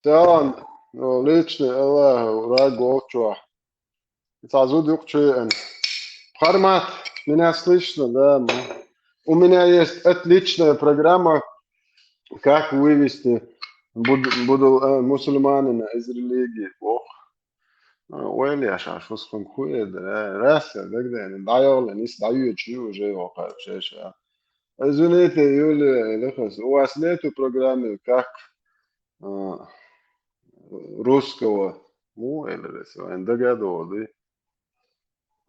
Tean, личный الله ради Бога. Сразу духче. Формат меня слышно, да. У меня есть отличная программа, как вывести мусульманина из религии. Бог. وين يا شاش وسخن خويا راسا دقدان ضايع ناس ضايع شنو جاي وقع شاشة زونيت يقول لخص واسنيتو программы как русского ну или догадывал.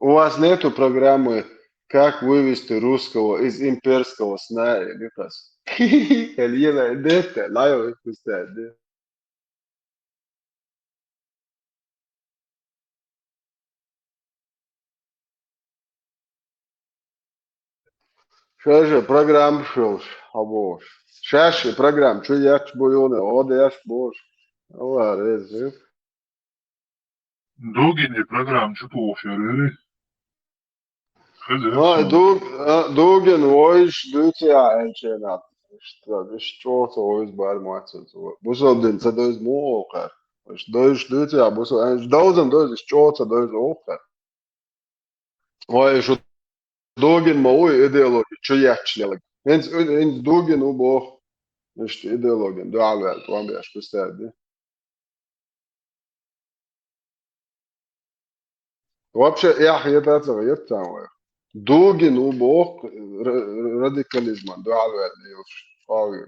У вас нету программы, как вывести русского из имперского сна или как? Эльена, это, лайо, это. Шаже программ шел, абош. Шаше программ, что я чбоёна, ода я чбош. Ладно, это. Дугини программ чупоферы. Дуген, ойш, дутя, эльченат. Что то ойш бармацу. Бусолдин, це доз мока. Dois, dutя, бусол, дозом доз, что то доз ока. Ой, что Дуген, мой идеология, что я член. Инс Дуген, убох. Значит, идеология. Да, алвел, вам я что стать. Вообще, я это там. Дугин убох радикализма. Да, алвел,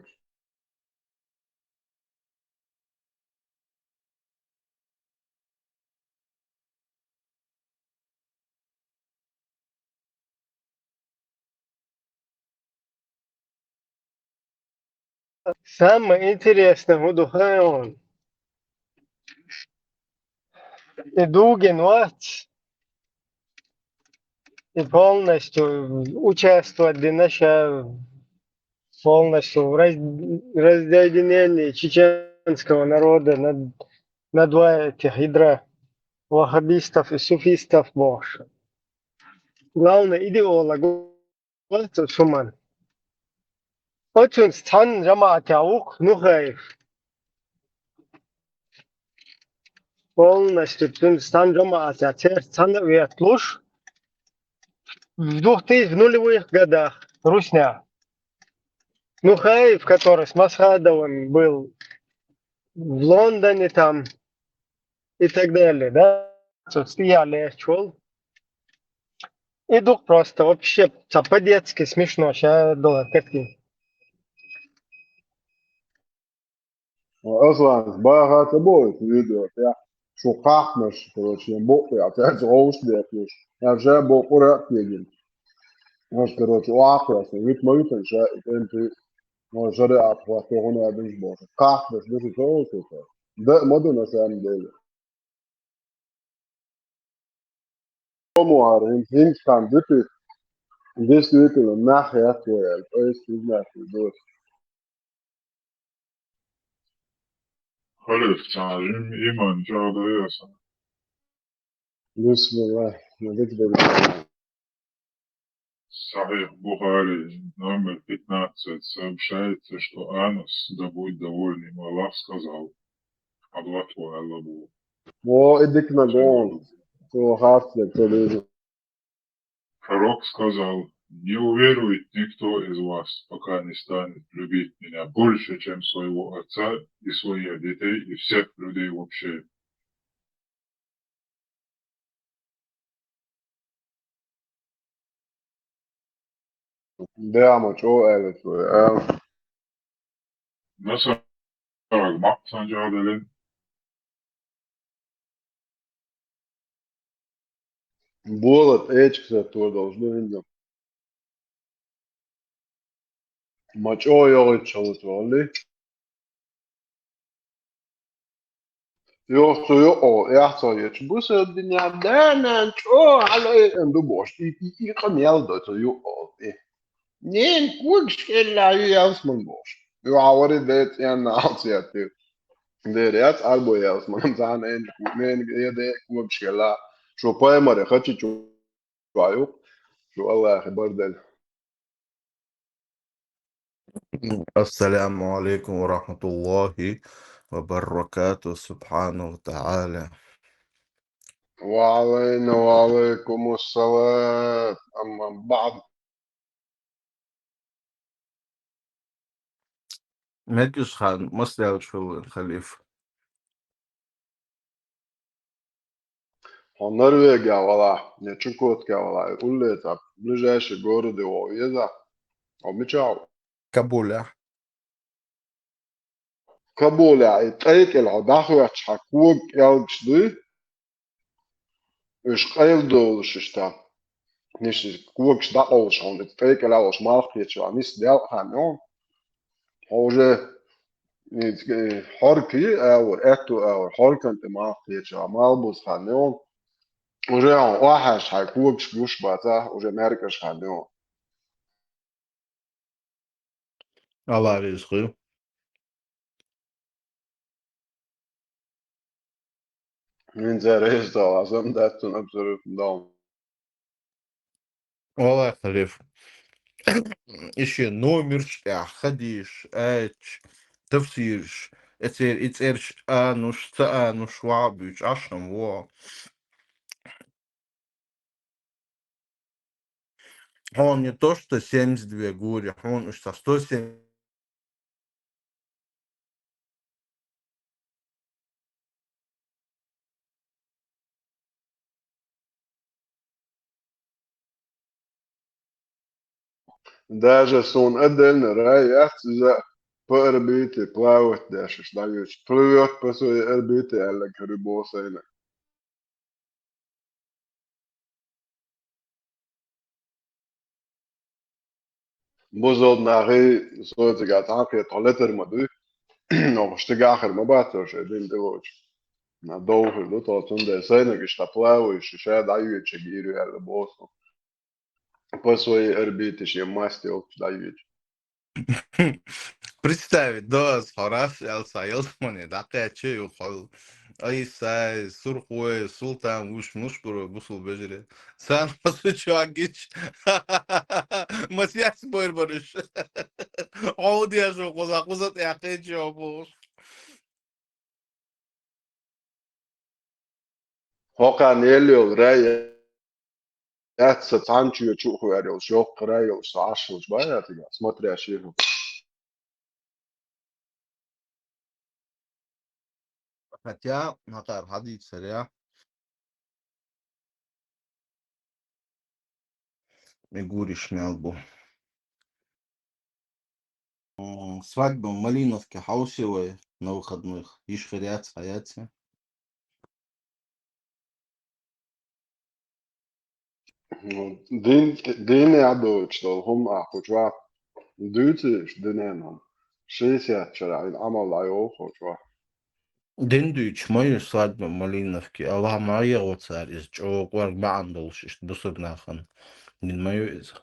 Самое интересное в Удухайон. И Дугин вот и полностью участвовать в нашем полностью в разъединении чеченского народа на два этих ядра ваххабистов и суфистов больше. Главный идеолог вот Шуман. Очень стран жамаат аук нухаев. Полностью стран жамаат стран ветлуш в 2000 нулевых годах Русня. Нухаев, который с Масхадовым был в Лондоне там и так далее, да, стояли чел. Иду просто вообще по-детски смешно. Сейчас было такие. اصلا بقى هتبوظ فيديو بتاع شو قاحمش короче بقى بتاع روش ده я же بقرا تيجي مش короче واقع ويت ما يتنشا انت ما جرى اطوا كورونا بنج بوش قاحمش ده شو ده ما ده مثلا ده como عارفين هين كان بيت this week الناحية كويس ايش في الناحية خلف تعليم إيمان جادة ياسا. بسم الله نبدأ صحيح بخاري номер 15 сообщается, что Анус, да будь довольным, Аллах сказал, Allah твой Аллах был. وإديك نجون تو хартли то Пророк сказал, не уверует никто из вас, пока не станет любить меня больше, чем своего отца и своих детей и всех людей вообще. Veamos, evet. Nasıl baksan Cadel'in Болот, эчкса, то должны видно. Мачо йогы çalışmalı. Yok suyu o, yahsa geç. Bu sefer dünyada o hala endu boş. İki kanal da suyu o. Nen kuşkella yazman boş. Yo avari det yani alsiyatı. Deriyat albo yazman. Zan en men yede kuşkella. Şu poemare haçı çuayuk. Şu Allah bardel. السلام عليكم ورحمة الله وبركاته سبحانه وتعالى. وعلينا وعليكم السلام. أما بعد، Melkis Khan, Moslev Khalifa. Norvēģijā valā, ne Čukotkā valā, улица, ближайший город его уезда, обмечал. Kabuля. Кабуля, и тайкел, дахуя чакук, ялгшды, إيش قيل دولش إشتا نيش كوكش داولش هون تيكل أولش مالكيتش نيس ديال هانيون هوجه حركي أو أكتو أو حركة أنت مالكيتش مالبوس هانيون وجه واحد هاي كوكش بوش باتا وجه مركش هانيون Allah rizqi. من زاريش دا لازم داتون أبزرت دام Allah Khalifa. Еще номер, ходишь, تفسيرش. Эцерч ануш, цаануш, вабюч, ашам, во. Он не то, что 72 гури, он что 170. даже сон أدن رايح за Пърбите плават деше, ставиш плывет по своей орбите, а крыбосайна. بوزود ناقي صوت قاعد عاقي طلتر مدو نو اشتقى آخر ما باتر شيء دين دوج na dover do to tunde sene que está plavo e já daí che giro ela boso passou aí arbite che mais teu daí Представить, да, схораш, сайыл мане, дақия че юхал. Ай сай, сурхуэ, султан, уж мушкуру, бусул бежире. Сан масу чуагич. Масяс бойр барыш. Аудия жо, кузат яқи че бош. هوكا نيليو راي ياتس تانچو چو خو اريو شو قرايو ساشو بايا تيجا смотря شيء Хотя, Макар, ходи царя, и гуриш мялбу. Свадьба в Малиновке, хаусевая на выходных. Ишь хыряц, хаяцы. دين يا دو что هم اخو جوا دوتش دينهم 60 شرع العمل ايو خو جوا Дендуич, мою свадьбу в Малиновке. Аллах моя вот царь из Чоук бандул, что бусуг нахан. Дин мою из.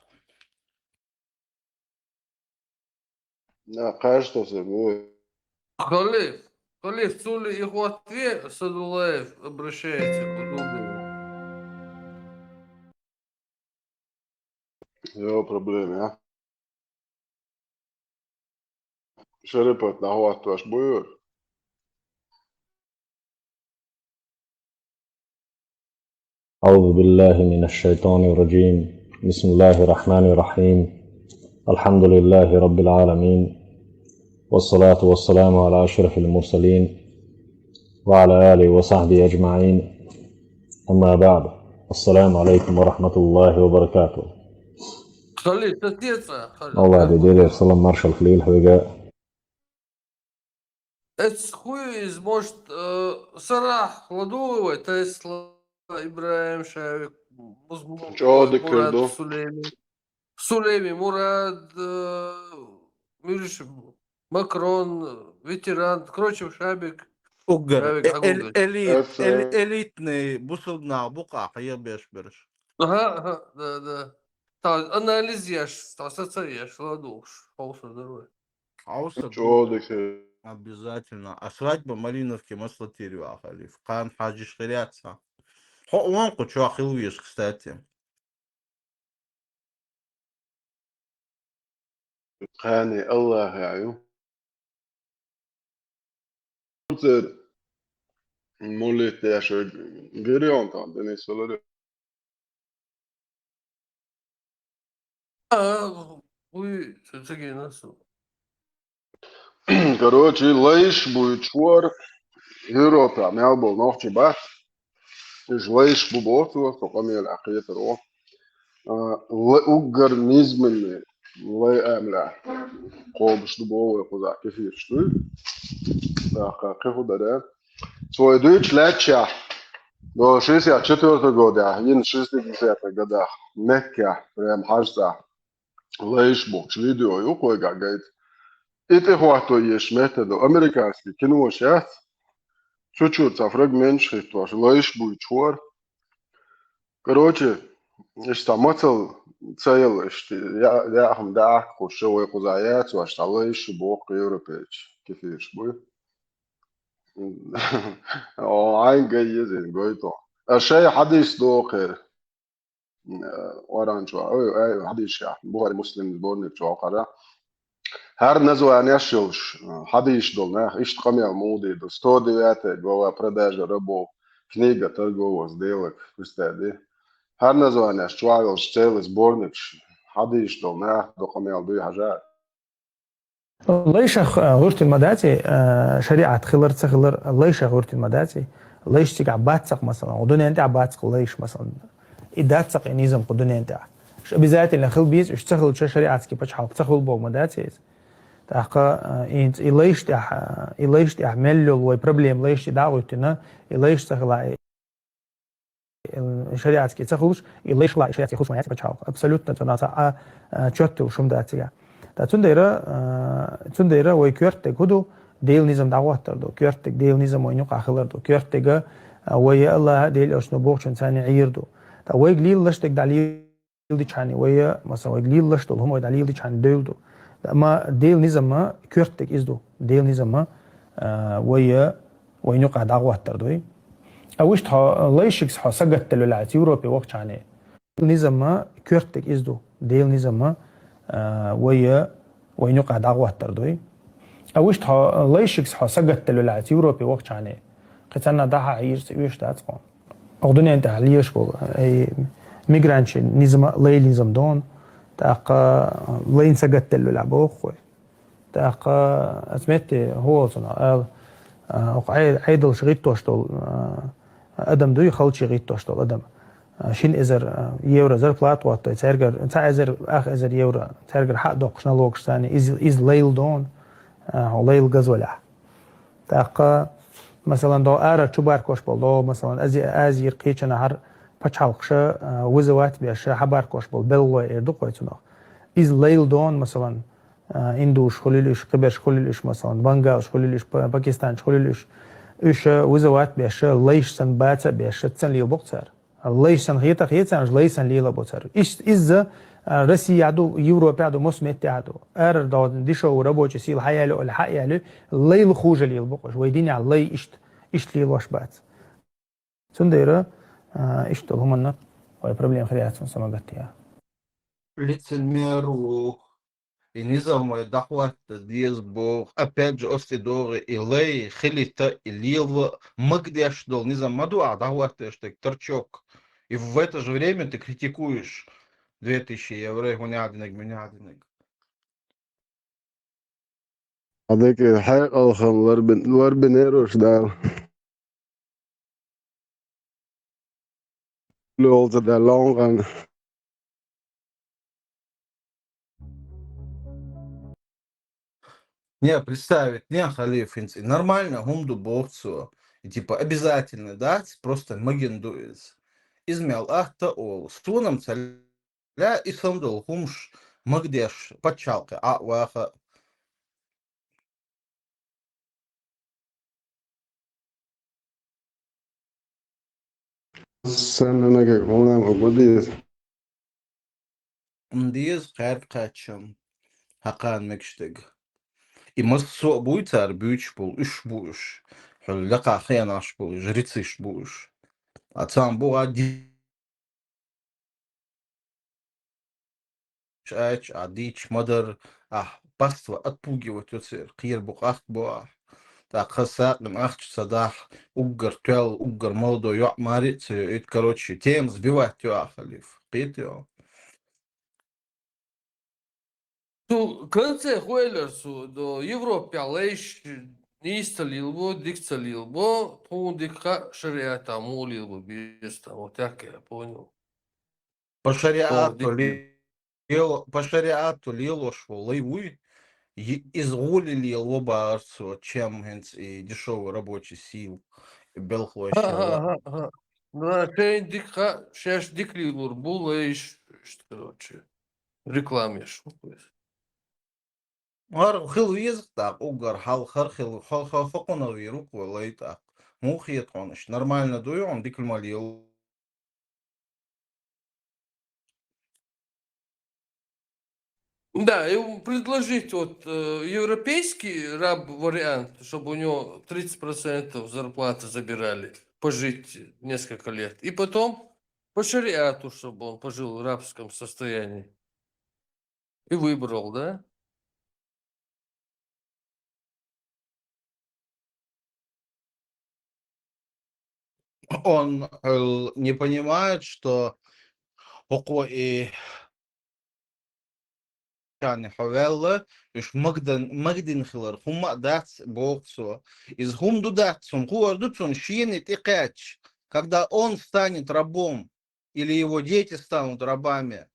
на кажется его Халиф, Цули и Хуатве Садулаев обращается к Удобову. его проблемы а شربت na هو توش بوير أعوذ بالله من الشيطان الرجيم بسم الله الرحمن الرحيم الحمد لله رب العالمين والصلاة والسلام على أشرف المرسلين وعلى آله وصحبه أجمعين أما بعد السلام عليكم ورحمة الله وبركاته Халиф, отец, الله بدير سلام مارشال خليل حويقة это хуй из может Сарах Ладулова, Тесла, Ибраим Шавик, جودك Мурад كردو Сулейми, Мурад, видишь, Макрон, ветеран, короче, Шабик, Угар. Шабик Агуга. это Элитный бусуг на бука, я беш. Ага, да. Та анализируешь, та ассоциируешь, ладушь, полностью здоровье. Хауса гуд. جودك Обязательно. А свадьба в Малиновке маслатирю, Халиф. Кан хаджиш хыряца. Он кучу ахилуешь, кстати. خاني الله يا عيو Turcer mullit tieši girion tā, Denis vēl arī. Ui, ce nasıl? Короче, лейш будет чуар, هيرو تاع ميلبو نوختي بات. ليش بوبوتو فقامي العقية رو. أوجر نيزمن لا أملا. قوبش دبوا يقول كيف يشتري. كيف ده؟ سوى دويتش لاتشا. دو شيسي أشتوى تقودا. ين شيسي بسيطة قدا. مكة ريم حاجة. ليش بوكش فيديو يقول قاعد. إنت هو يش مهتدو أمريكاسي كنوا شات. شو تفرق من شيء توش ليش بويتشور. Короче, اشتمتل تسيل يا أهم داك وشو يقضايات واشتغلش بوق يوروبيتش كيفيش بوي أو عين جيزين قويتو الشيء حديث دوقر وران شو أي حديث يا بوهر مسلم بورني شو قرا هر نزو يعني أشيلش حديث دولنا إيش تقمي عمودي دوستوديات جوا продажа ربو книга торгового сделок представь. هر نزوان اشتغل ستيل سبورنيك حديش دولنا دقمي دوي حاجات ليش غورت المداتي شريعة خلر ليش غورت المداتي ليش تيجي عباتك مثلا ودنيا أنت عباتك ليش مثلا إداتك نظام قدنيا أنت بذات اللي خل بيز اشتغل شريعة كي بتشحال تخل بو مداتي تحقق إنت ليش تعمل له وي بروبليم ليش دعوتنا ليش تخلع شريعة كي تخلش ليش لا شريعة خصوصا يعني بتشحال أبسولوت تناطع شوت وشم داتيا تنديرا ويكورتك هدو ديل نظام دعوات دو كورتك ديل نظام وينوق آخر دو كورتك ويا الله ديل أشنو بوخشن ثاني عيردو تا ويقليل لشتك دليل دي شاني ويا مثلا ويقليل لشتو هم دليل دي شان ديل دو ما ديل نظام ما كورتك إزدو ديل نظام ما ويا وينوق دعوات دوي أوش تها ليشكس حسجت تلولات يوروبي وقت شاني نظام ما كورتك إزدو ديل نظام ما ويا وينوقع دعوات تردوي أوش تها ليشكس حسجت تلولات يوروبي وقت شاني قتلنا دها عير سويش تاتقون أقدني أنت عليش بول أي ميجرانش نظام ليل نظام دون تاقا لين سجت تلولا بوخوي تاقا أسمعت هو صنع عيدل شغيت توشتول أدم دوي خلط شغيت توشتول أدم شين إزر يورو زر بلات وات ترجر أنت إزر إزر يورو ترجر حق دقشنا لوكش ثاني إز ليل دون أو ليل جزولة تاقا مثلا دو آرا شبار كوش بول دو مثلا أزير قيتشنا هر بتشالقش وزوات بيش حبار كوش بول بلو إردو قويتنا إز ليل دون مثلا إندوش خليلش قبش خليلش مثلا بنغاش خليلش باكستان خليلش إيش وزوات بيش ليش سن باتا بيش تسن ليل بقتر ليش سن خيطة خيطة ليش سن ليل بقتر إذا روسيا عدو يوروبا عدو مسمت عدو داد ديشو ربوش سيل حيالو الحيالو ليل خوج ليل بقش ويديني على لي إشت ليل واش بات سنديرة إشت هم النت وي بروبليم خلياتهم سمعتيها лицемеру и низам дахват диез бог опять же остидоры и лей хилита и лилва магдеш дол низам маду а дахват что торчок и в это же время ты критикуешь 2000 евро гонядинек менядинек هذاك الحقيقة الخم لربن إيروش دال لولت دا لونغان не представить не халифинц и нормально гумду борцу и типа обязательно дать просто магендуец измял ахта ол стуном цаля и сандол хумш магдеш пачалка а ваха سنة نجا والله موجودين мдиез хайр качам хакан мекштег и массо буйцар бюч бул үш буш хуллака хянаш бул жрициш буш а цам бу ади адич мадар паства отпугивать оцер кир бук ахт буа Так хасак ахч садах угар тел угар молодой я марит это короче тем сбивать ахалив петё. Tu конце хуэлэрсу до Европе алэйш нисталилбо, дикцалилбо, пундика шариата мулилбо без там, вот так я понял. По То шариату дикли. по шариату лило шволы изгулили лобарцу, чем и дешевый рабочий сил белхвощала. Ага. Да, шейн дикха, шеш диклилур, булэйш, короче, рекламеш. Ар хил визтак угар хал хил хакуна виру лайтак. Мухиет коныш. Нормально дую, он диклмалил. Да, и предложить вот европейский раб-вариант, чтобы у него 30% зарплаты забирали, пожить несколько лет. И потом по шариату, чтобы он пожил в рабском состоянии. И выбрал, да? Он не понимает, что око и يعني حوالي مش مقدن خلر هم دات боксу из хум дудатсун хуардутсун щинит и кэч. Когда он станет рабом или его дети станут рабами,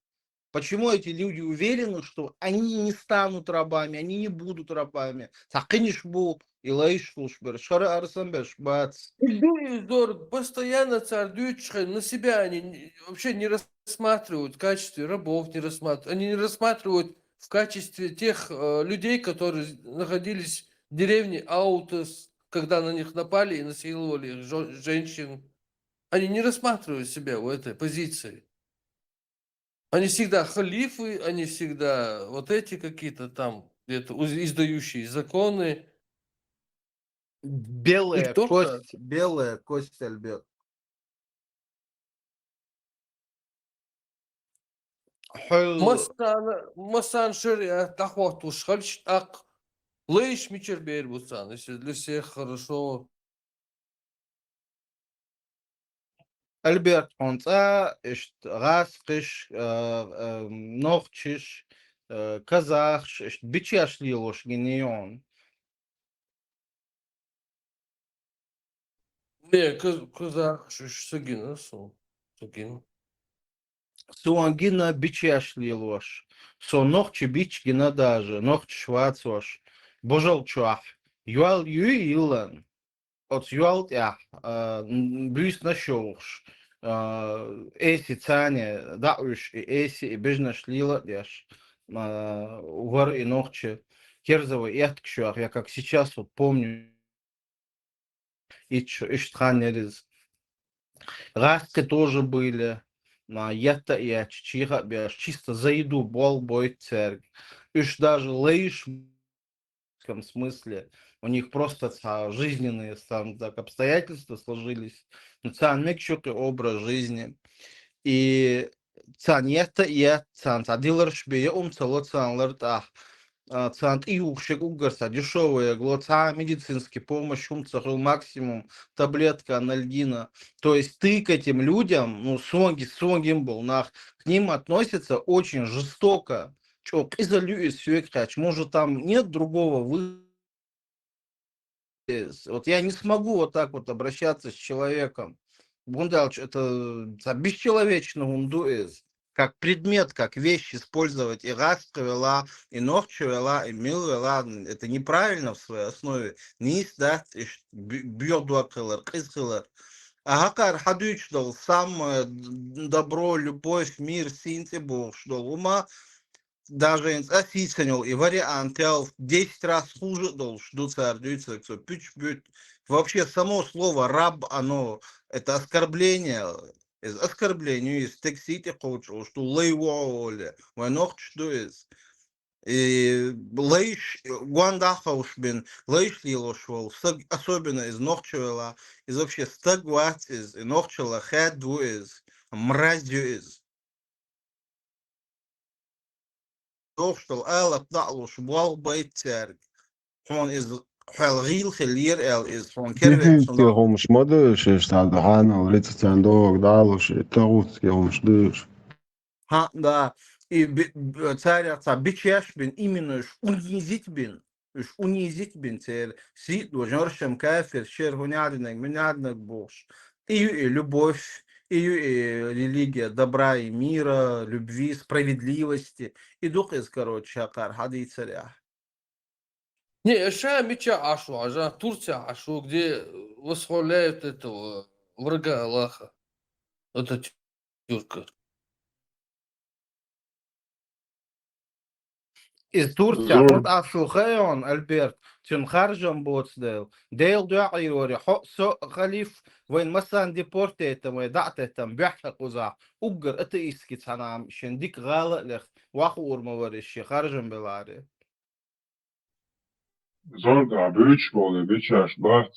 почему эти люди уверены, что они не станут рабами, они не будут рабами? Сакиниш бу и лайшфушбер шара арсамбеш бац. Здорово. Постоянно цардючка на себя они вообще не рассматривают в качестве рабов, не рассматривают. Они не рассматривают в качестве тех людей, которые находились в деревне Аутос, когда на них напали и насиловали их женщин. Они не рассматривают себя в этой позиции. Они всегда халифы, они всегда вот эти какие-то там где-то издающие законы. И кто-то Белая кость альбет. Масан шариат тахват ушхальш ак лейш мичербер буцан. Если для всех хорошо. Альберт онца ишт расқиш нохчиш казахш ишт бичаш лилош генион. Не, казах, сагина, сагин. Суангина бичаш лилош. Со нохчи бич гина даже нохчи швацош. Божал чуах. Юал юилан. От юал я бюс на шоуш. Эси цане да уж и эси и бежна шлила яш. Увар и нохчи. Керзова и яткшуах. Я как сейчас вот помню. Иштханерез. Раски тоже были. Я-то и Чиха чисто за еду бол бой церковь. Иш даже лейш в этом смысле. У них просто жизненные там так обстоятельства сложились. Цан образ жизни. И цан я-то я цан дилерш бе цело цан лертах. Цант и ушек угарса дешевая глоца медицинский помощь умцахал максимум таблетка анальгина. То есть ты к этим людям, ну сонгим был нах, к ним относятся очень жестоко. Чё, изолюет сюэкач, может там нет другого вот я не смогу вот так вот обращаться с человеком. Бундалч это бесчеловечно ундуэз. Как предмет, как вещь использовать и раскрыла, и ногчевела, и милвела. Это неправильно в своей основе. Нис, да, бьёдуакылар, кызкылар. А гакар хадуч дол, самое добро, любовь, мир, синти бог, что ума, даже осисенил и варианты 10 раз хуже должен ардуется, кто пють. Вообще само слово раб, оно это оскорбление. Из оскорбления из тексите хочешь, что лейвооле, войнох что из. И лейш гуандахауш бин лейш лилошвол, особенно из нохчевела, из вообще стагват из нохчела хэду из мразью из. Что Алла Пталуш был байтер. Он из Helgiel geleer el is van kerwet Dit zondag. keer mش مدرش اشتغل حانا وليت تندوق دالوش تغوت كي مش دش. Ha, да. И царь отца бичеш бин, именно уж унизить бин царь. Сид, жоршем кафир, шер гунядинек, минядинек бош. И любовь, и религия добра и мира, любви, справедливости. И дух из, короче, акар, хади царя. Не, Мича Ашу, Турция Ашу, где восхваляют этого врага Аллаха. Это тюрка. Из Турции, زور вот Ашухайон, Альберт, Тюнхаржан Боцдейл, Дейл Дуайори, Хосо Халиф, وين مثلا ديبورتيتم ودعتتم بيحكوا قزع أجر أتيسكي تنام شنديك غالق لخ واخور مورشي خارجن بلاري Zorda büyükşkole biçaş bat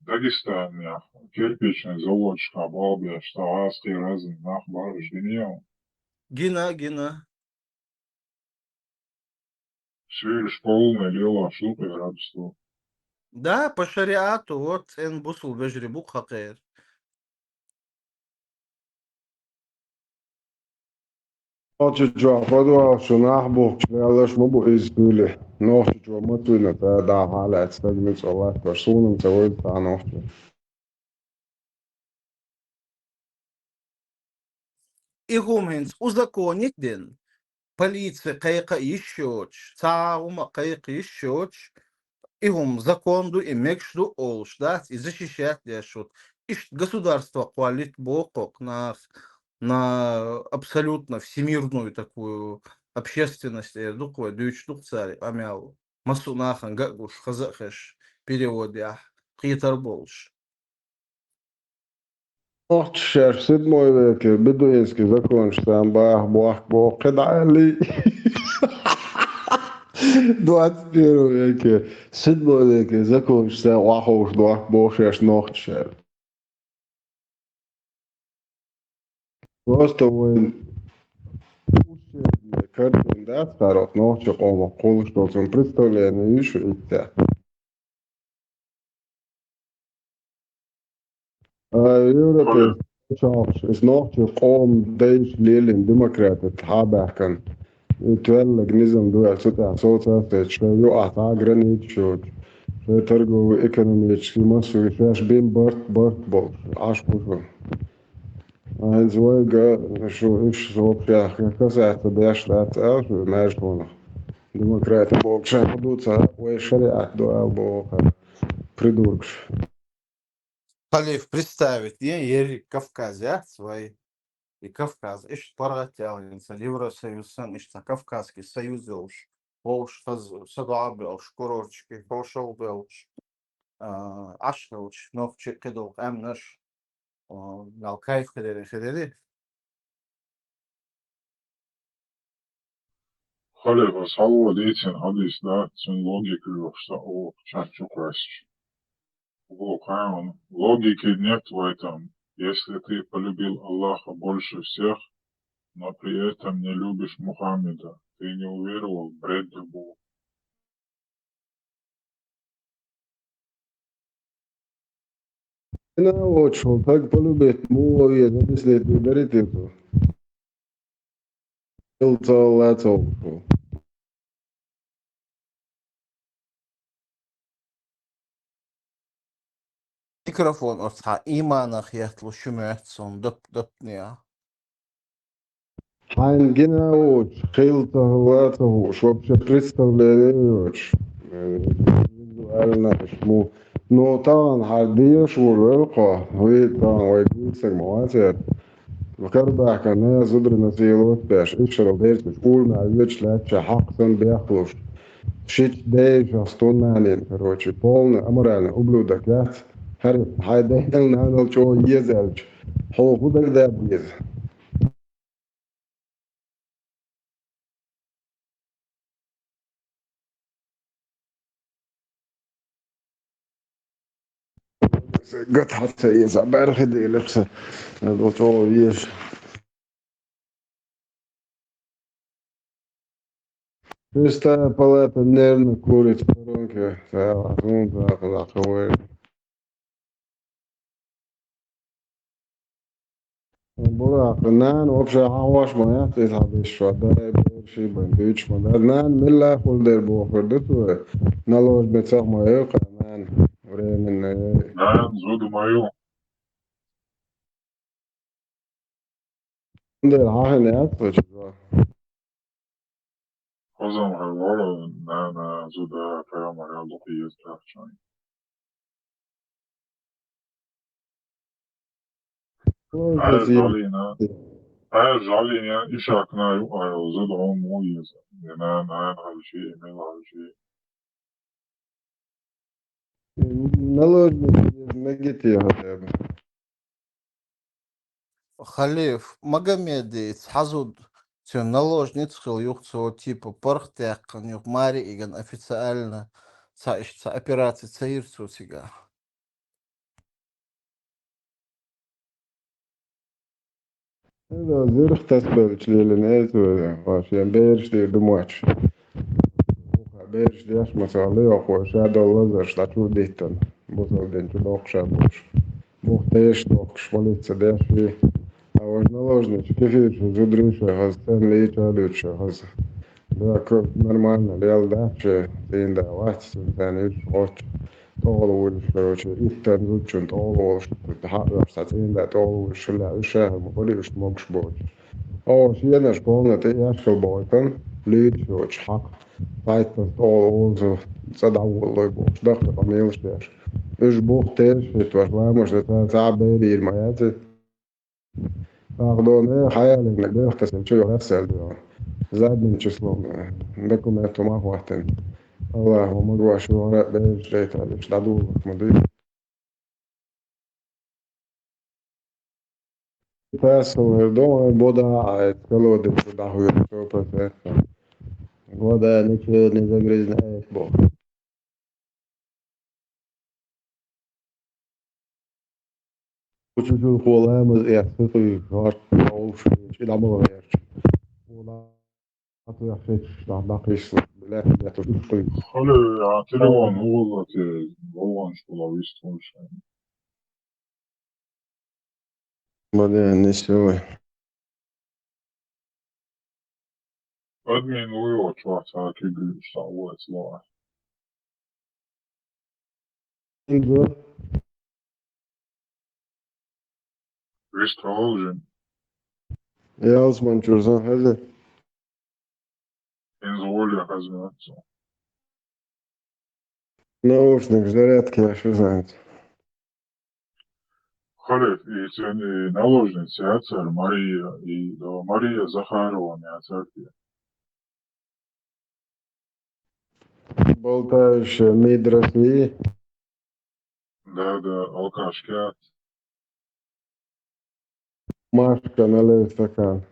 Dagestan ya kirpiçne заводчика балбя что аски разный нах барыш гениал. Гина. Свириш полная лила шлупа градусу. Да, по шариату, вот эн бусул вежрибук хакер. Noche jo fodwa shunah bo chalash mo bo izbule. Noche jo matuna ta da halat stagmit Allah personum tawid ta noche. И гуминс узаконить ден. Полиция кайка ищёч, цаума кайка ищёч. Игум законду и мекшду олш, да, и защищать лешут. Иш государство квалит бокок на абсолютно всемирную такую общественность, дуквы, дючтук царь, амял, масунахан, гагуш, хазахеш, переводя, хитар болш. Noche shar sid moy ke beduinski zakon shtam bo qida li. 21 веке sid moy ke zakon shtam wahosh bo shash noche shar. Просто войн картин да старот ночи ома кол что он представление еще идти. Европа شخص is نوعتي قوم ديش ليلين ديمقراطية حابحكن يتولق نظام دول سطع صوتا شو يقع غرانيت شو ترجو ايكونوميتشكي مصر فيهاش بين بارت بول عاش بوشو زوجة شو إيش صوت فيها كذا تبيش لا تعرف ماجنونة ديمقراطية بوك شان حدودها وشريعة دول بوك придуркш. Халиф, представить, я ери Кавказе, свой и Кавказ, иш паратяльница, Евросоюз, иш на Кавказский союз делш, волш, садуабелш, курорчики, пошел белш, ашхелш, новчи кедол, эмнаш, галкайф хедери. Халева салва дейтин hadis да цун логику что о чачу красич. Логики нет в этом. Если ты полюбил Аллаха больше всех, но при этом не любишь Мухаммеда, ты не уверовал в бред любого. أنا وشو تقبلوا بيت مو ويا نسلت بدريتو قلت لا توقفوا Микрофон отца иманах ятлу шумятсон, доп-допня. حين جينا وش خيلته واته وش вообще представляешь قالنا اسمه نوتان حديش والرقة وهي طبعا ويجوزك مواتر وكربع كان زدر نزيلوت باش اشرب بيرت تقول ما عيوش لاتش حقا بيخلص شيت ديج استونانين короче полный аморальный ублюдок я هر هاي نانل شو يزلج هو خودك ده بيز قد حتى يزع بارخ دي لبسه الوطو يش Questa paleta nervna курит, danke. Sehr gut. Burak, nan вообще аваш моя ты habis швадай бирши бандич мода nan милла холдер бохор дуту налож бецах моя канан временное نعم زود مايو der hahen erst خزم هالورا نانا زود فيا مريا لقي يزرعشان هاي جالينا إيش أكنا يو زود عم مويز نان هالشيء من هالشيء налож негити хотя бы Халиф, Магомеди, Хазуд, все наложниц, юхцо типа порхтек, нюх мари, иган официально, ца операции, цаирцу сега. это зырх тасбел членец вообще бершти думач бершти аш масале охо шадо лазер штачу диттан босол ден чудок шабуш бухтеш док швалица дешви а вот наложниц кефир зудриша хастен лейча люча хас да нормально реал даче тинда ватс тан иш طول إتن زوجين طول تحقق ساعتين ده طول شلا الشهر مقولي مش بوج أو شيء أنا شبونه تيجي أشكال بويتن ليش وش حق فايتن طول زو صدق والله بوج دخل قميص داش إيش بوج تيش في توشوا مش تتابع بيري الميات أخذوني حيالي إنك بيختسل شو يغسل ده زاد من شسلهم عندكم أنتم ما وقتن الله ما شو ورق بيج ريت على شدادو مدري Peço perdão, boda pelo de da rua do processo. Boda nicho не загрязняет Бог. Учу холам я сыпи хар оуш и да мовер. Бода ату я феч да бакиш бля я то что. خلي يعتلون هو شو ويستوش Бода не сёй. أدمن ويو شو كيجي شو سلاح Вистражен Я осман чурзан хазы. инзволя хазматся. Наушник зарядки я что знает. Халев и цены наложницы Ацар Мария и Мария Захарова не Ацарки. Болтаешь мидраси. Да, алкашки. Машка налей стакан.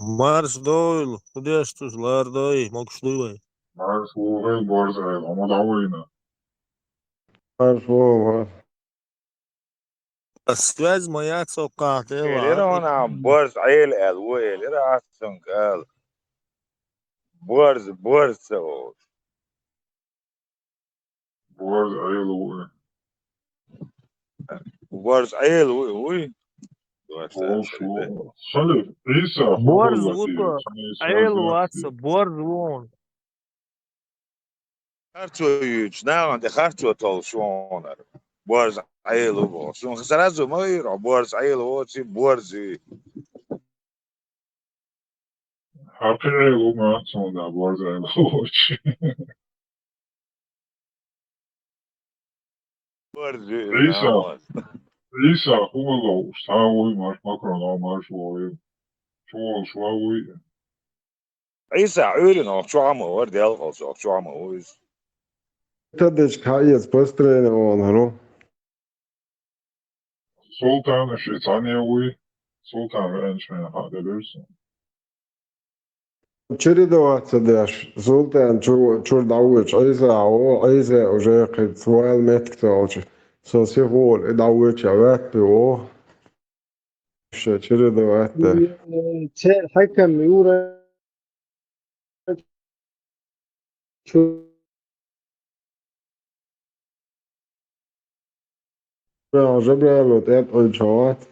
Марш дойл, куда ж ты лардой, мокшлывай. Марс Лугай Борзай, Ламадавина. Марш Связь моя цока, ты Elera ona borz ayel el wo elera atsun gal borz o Борз Айлуэ. borz ayel wo Шо. Халев, Иса, Борз Хугалати, вута, айл ватса, борз вон. hartu yuch na on de hartu tol shwonar borz ayel wo shon kharazo moir borz ayel wo si borz حقيقي وما تصنع بورز Айлуэ. borz Иса, Хугало, Штауи, Марш Макрон, Марш Луэ. Шуауи. isa öyle no chwama war del also chwama was Tadeć kajec postроjen on, no. Султан Швейцария, Султан Реншмен Хаделерсон. Чередоваться дашь. Зултан чур дауч, айза уже قد سوال меткталч. Соси гол, и дауч ават о. Чередоваться. الحكم يورا جبل وتقل شوات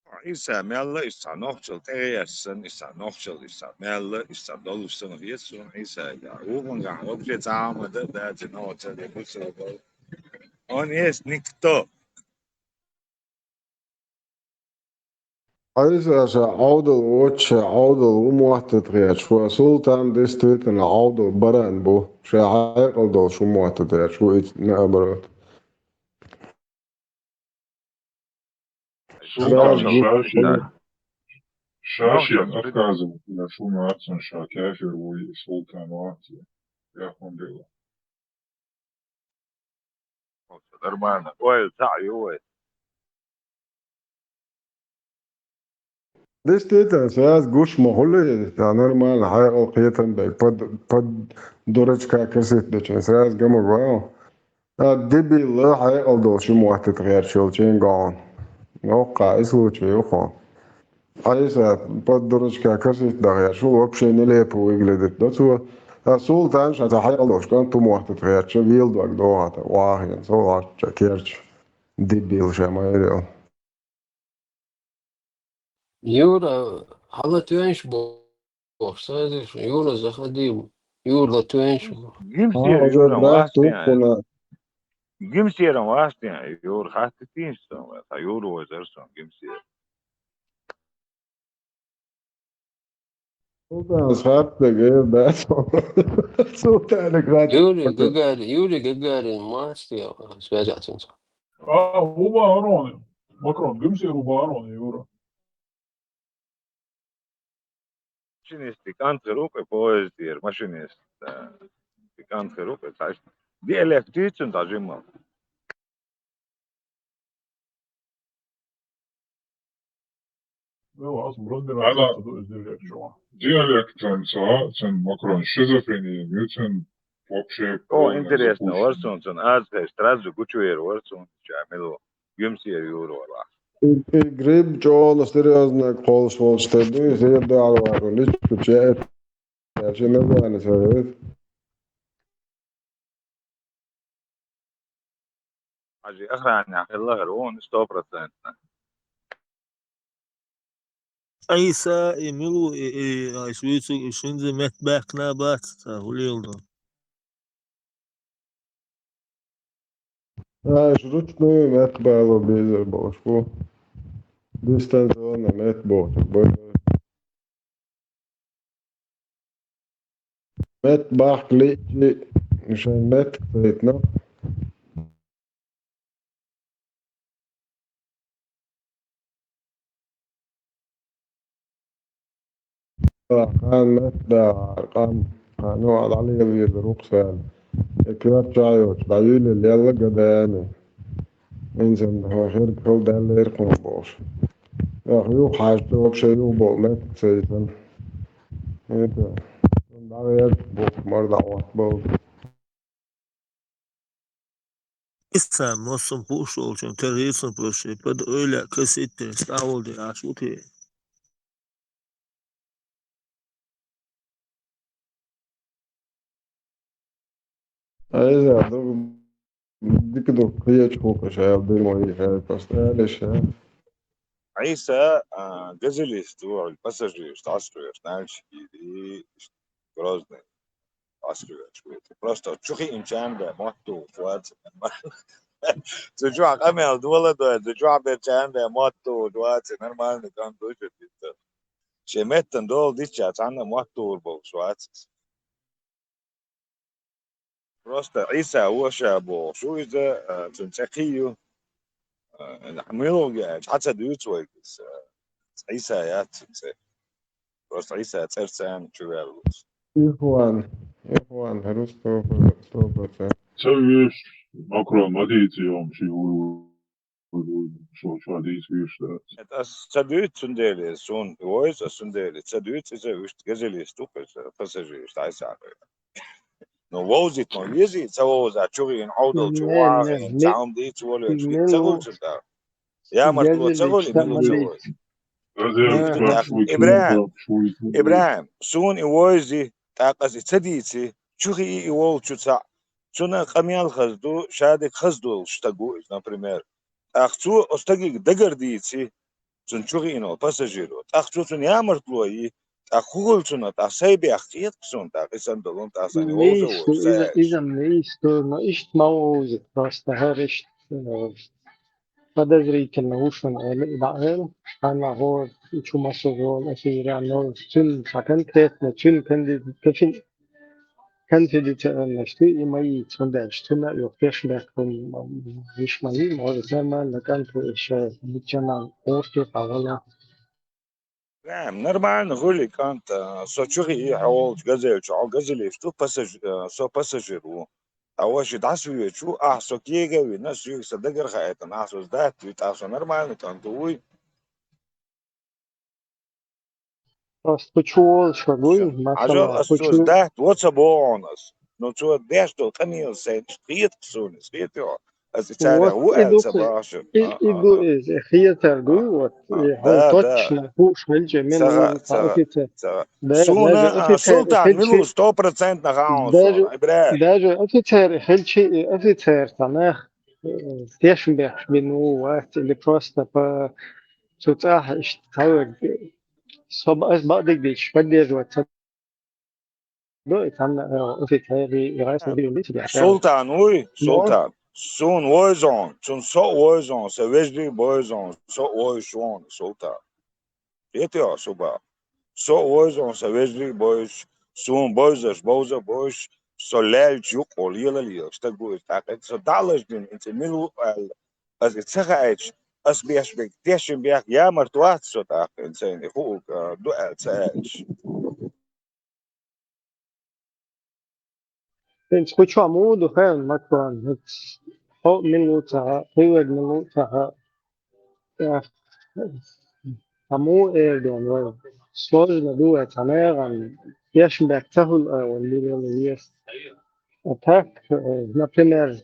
عيسى ميلا إسا نوخشل تغيسن إسا نوخشل إسا ميلا إسا دولوسن غيسون عيسى يعوغن غان وبجي تعامل دا جنوة تلي بسر on jest nikto. عايزة عودة واتش عودة ومعتد غير شو سلطان دستويت إن عودة بران بو شو عاقل دو شو معتد غير شو نقبرت سلطان راس شاشيا أفكازم إلى شو معتصن شا كافر وسلطان واتي يا أخوان ديلا Hermano, oil تعي oil. دستويت أساس جوش محلي نورمال عاقل قيتن بي pod درجة كاسيت بيش أساس جمع واو دبي الله عاقل دو شو معتد غير شو تشين قان نوقع اسلو شو يخوان عايزة بدرج كاكاسيت دغيا شو وبشي نليب ويجلدت دتو سلطان شتا حيلوش كان تو موحد تغير شو بيلد وك دوات واهين سو كيرش ديبيل شما يريو يورا حالا تو اینش بخصادش يورا زخديم يورا تو اینش Gimsier أجا juran براك wastian. توقنا Gimsieran wastian. Jur hatte tinston. Ta jur was erson gimsier. سلطان سخات غير باتو سلطان كرات يوري جاجاري ماستي سبيجات انت هو باروني مكرون قمسير وباروني يورا Machinist kan geroepen poëzier. Machinist kan geroepen. Die elektricien dat je man. هو أصلا برد على ديالكتن سواء مكرون شيزوفرينيا نيوتن вообще O interesno orson son az strazu kučujer orson čamilo. Gimsier jur wala. جريب جون سيريوزنا كول شوال ستدو زي دعوة وارو ليش كتشات عشان نبغى أنا سويت Aji akhran ya Allah ron 100%. عيسى يميلو عيسويتو شنزي مت باك نابات وليلدو شروط نوي مات بالو بيزر بوشكو ديستانس انا مات بوش مات باح ليجي عشان مات فايتنا كان مات دا أرقام نوع عليه بيزروق سال كيف شايوش بعيول اللي يلا قدامي إنسان هو خير كل ده اللي يرقم بوش يا أخي حاجته بشيء بو مات سيسن هيدا دعوة بوك مرضى وحبوك İstem nasıl boş olacağım terörist boşu. Ben öyle kasette stavuldu ya şu ki. عايز دي كده هي تشوف شايف دي ما هي شايف بس ليش عيسى جزليست هو الباساجيرز عصري نالش دي Grozny. Askıya şöyle. Просто çok iyi imkan da motto fuat. Zujua kamel duvalla da zujua berçan da motto duat normal kan duşu bitti. Şemetten dol diçya tanna motto bol fuat. Просто عيسى هو شابو شو إذا تنتقيه نحمله حتى ديوتوي عيسى يات просто عيسى ترسان شو يالوس إخوان هرستو صوبة سويش مكرون ما ديتي يوم شي شو ديت ويش Das Zadüt sundeli sun voice sundeli Zadüt is a üst gezeli stupes passagier Steisage. No was it no easy so was a churi in auto chua in town di chua chul chulta. Ya martu chagol in chul. Ibrahim soon it was the taqas taditi churi i wol chuta شنا قميال خزدو شادك خزدو اشتاقو например اخشو استاقي دقرديتي تنشوغينو باساجيرو اخشو تن يامرتلوي اخول تن تاسيبي اخيت سون تاقيسان دلون تاساني اوزو Nisto, ساج idem nisto, no isto malo просто говоришь, подозрительно ушен إلى أنا هو شو مسؤول أشياء عنه شن конкретно شن كفين كان في نشتي ما يتصدقش تنا يوفيش لكم مش مالي ما زمان لكان في إيش بتجمع أوكي فولا نعم نورمال نقول لك انت سوتشوغي حول غزل شو غزل شو باساج سو باساجيرو اواش دعسوي شو احسو كيغا وناس يو صدقر خايتن احسو ذات يتاخو نورمال انت وي просто почувствовал شوي عجل مثلا اسوس ذات واتس بونس نو تو داش تو كانيل سيت خيط سونس خيط يو as itsara вот hu el sabashu иду خيار دوي вот هو да точно هو швельже سغا منو سغا فأوفيت سغا даже سونا أوفيتر سلطان ملو خلشي 100% نغاون даже سونا ابراهيم даже أوفيتر أوفيتر تناخ تيشنبه منو وقت اللي просто по تتاح اشتغل صب أسبق ديش بدي وقت ده كان أوفيتر يغايس مدير اللي تبي عشان سلطان وي مور سلطان سون ووزون سون سو ووزون سويجلي بوزون سو ووزون سلطان يتيا سوبا سو ووزون سويجلي بوز سون بوزش بوزا بوش سولال جوك وليلا ليا اشتغل تاكل سو دالش دين انت ميلو as اتسخايتش as بيش بيك تيشن بيك يا مرتوات سو تاكل انسان يخوك دو اتسايتش Więc почему духовен маклан? О минута, привед минута, кому эрдон, вай. Сложно дует, анеран, яшн бактахул, واللي есть. А так, например,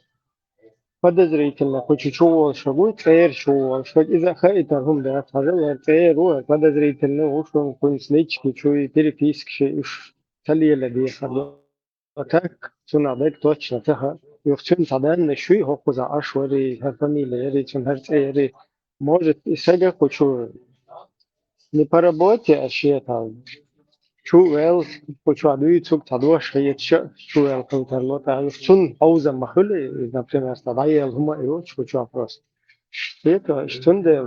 подозрительно, почему шагу, тээр шо, что из-за хайта هم да, хажал, тээр, подозрительно, уж он конслички, чуй, переписки, уж талиела дихар. Так, цунабек точно таха. Юхтун тадан шуй хокуза ашвари, фамилия, чун харцери. Может, и сега хочу не по работе, а шиета. Чуэл, хочу адуи цук тадуа шиет чуэл калтарлота. Юхтун ауза махули, например, стадаел хума иоч, хочу вопрос. Это штунде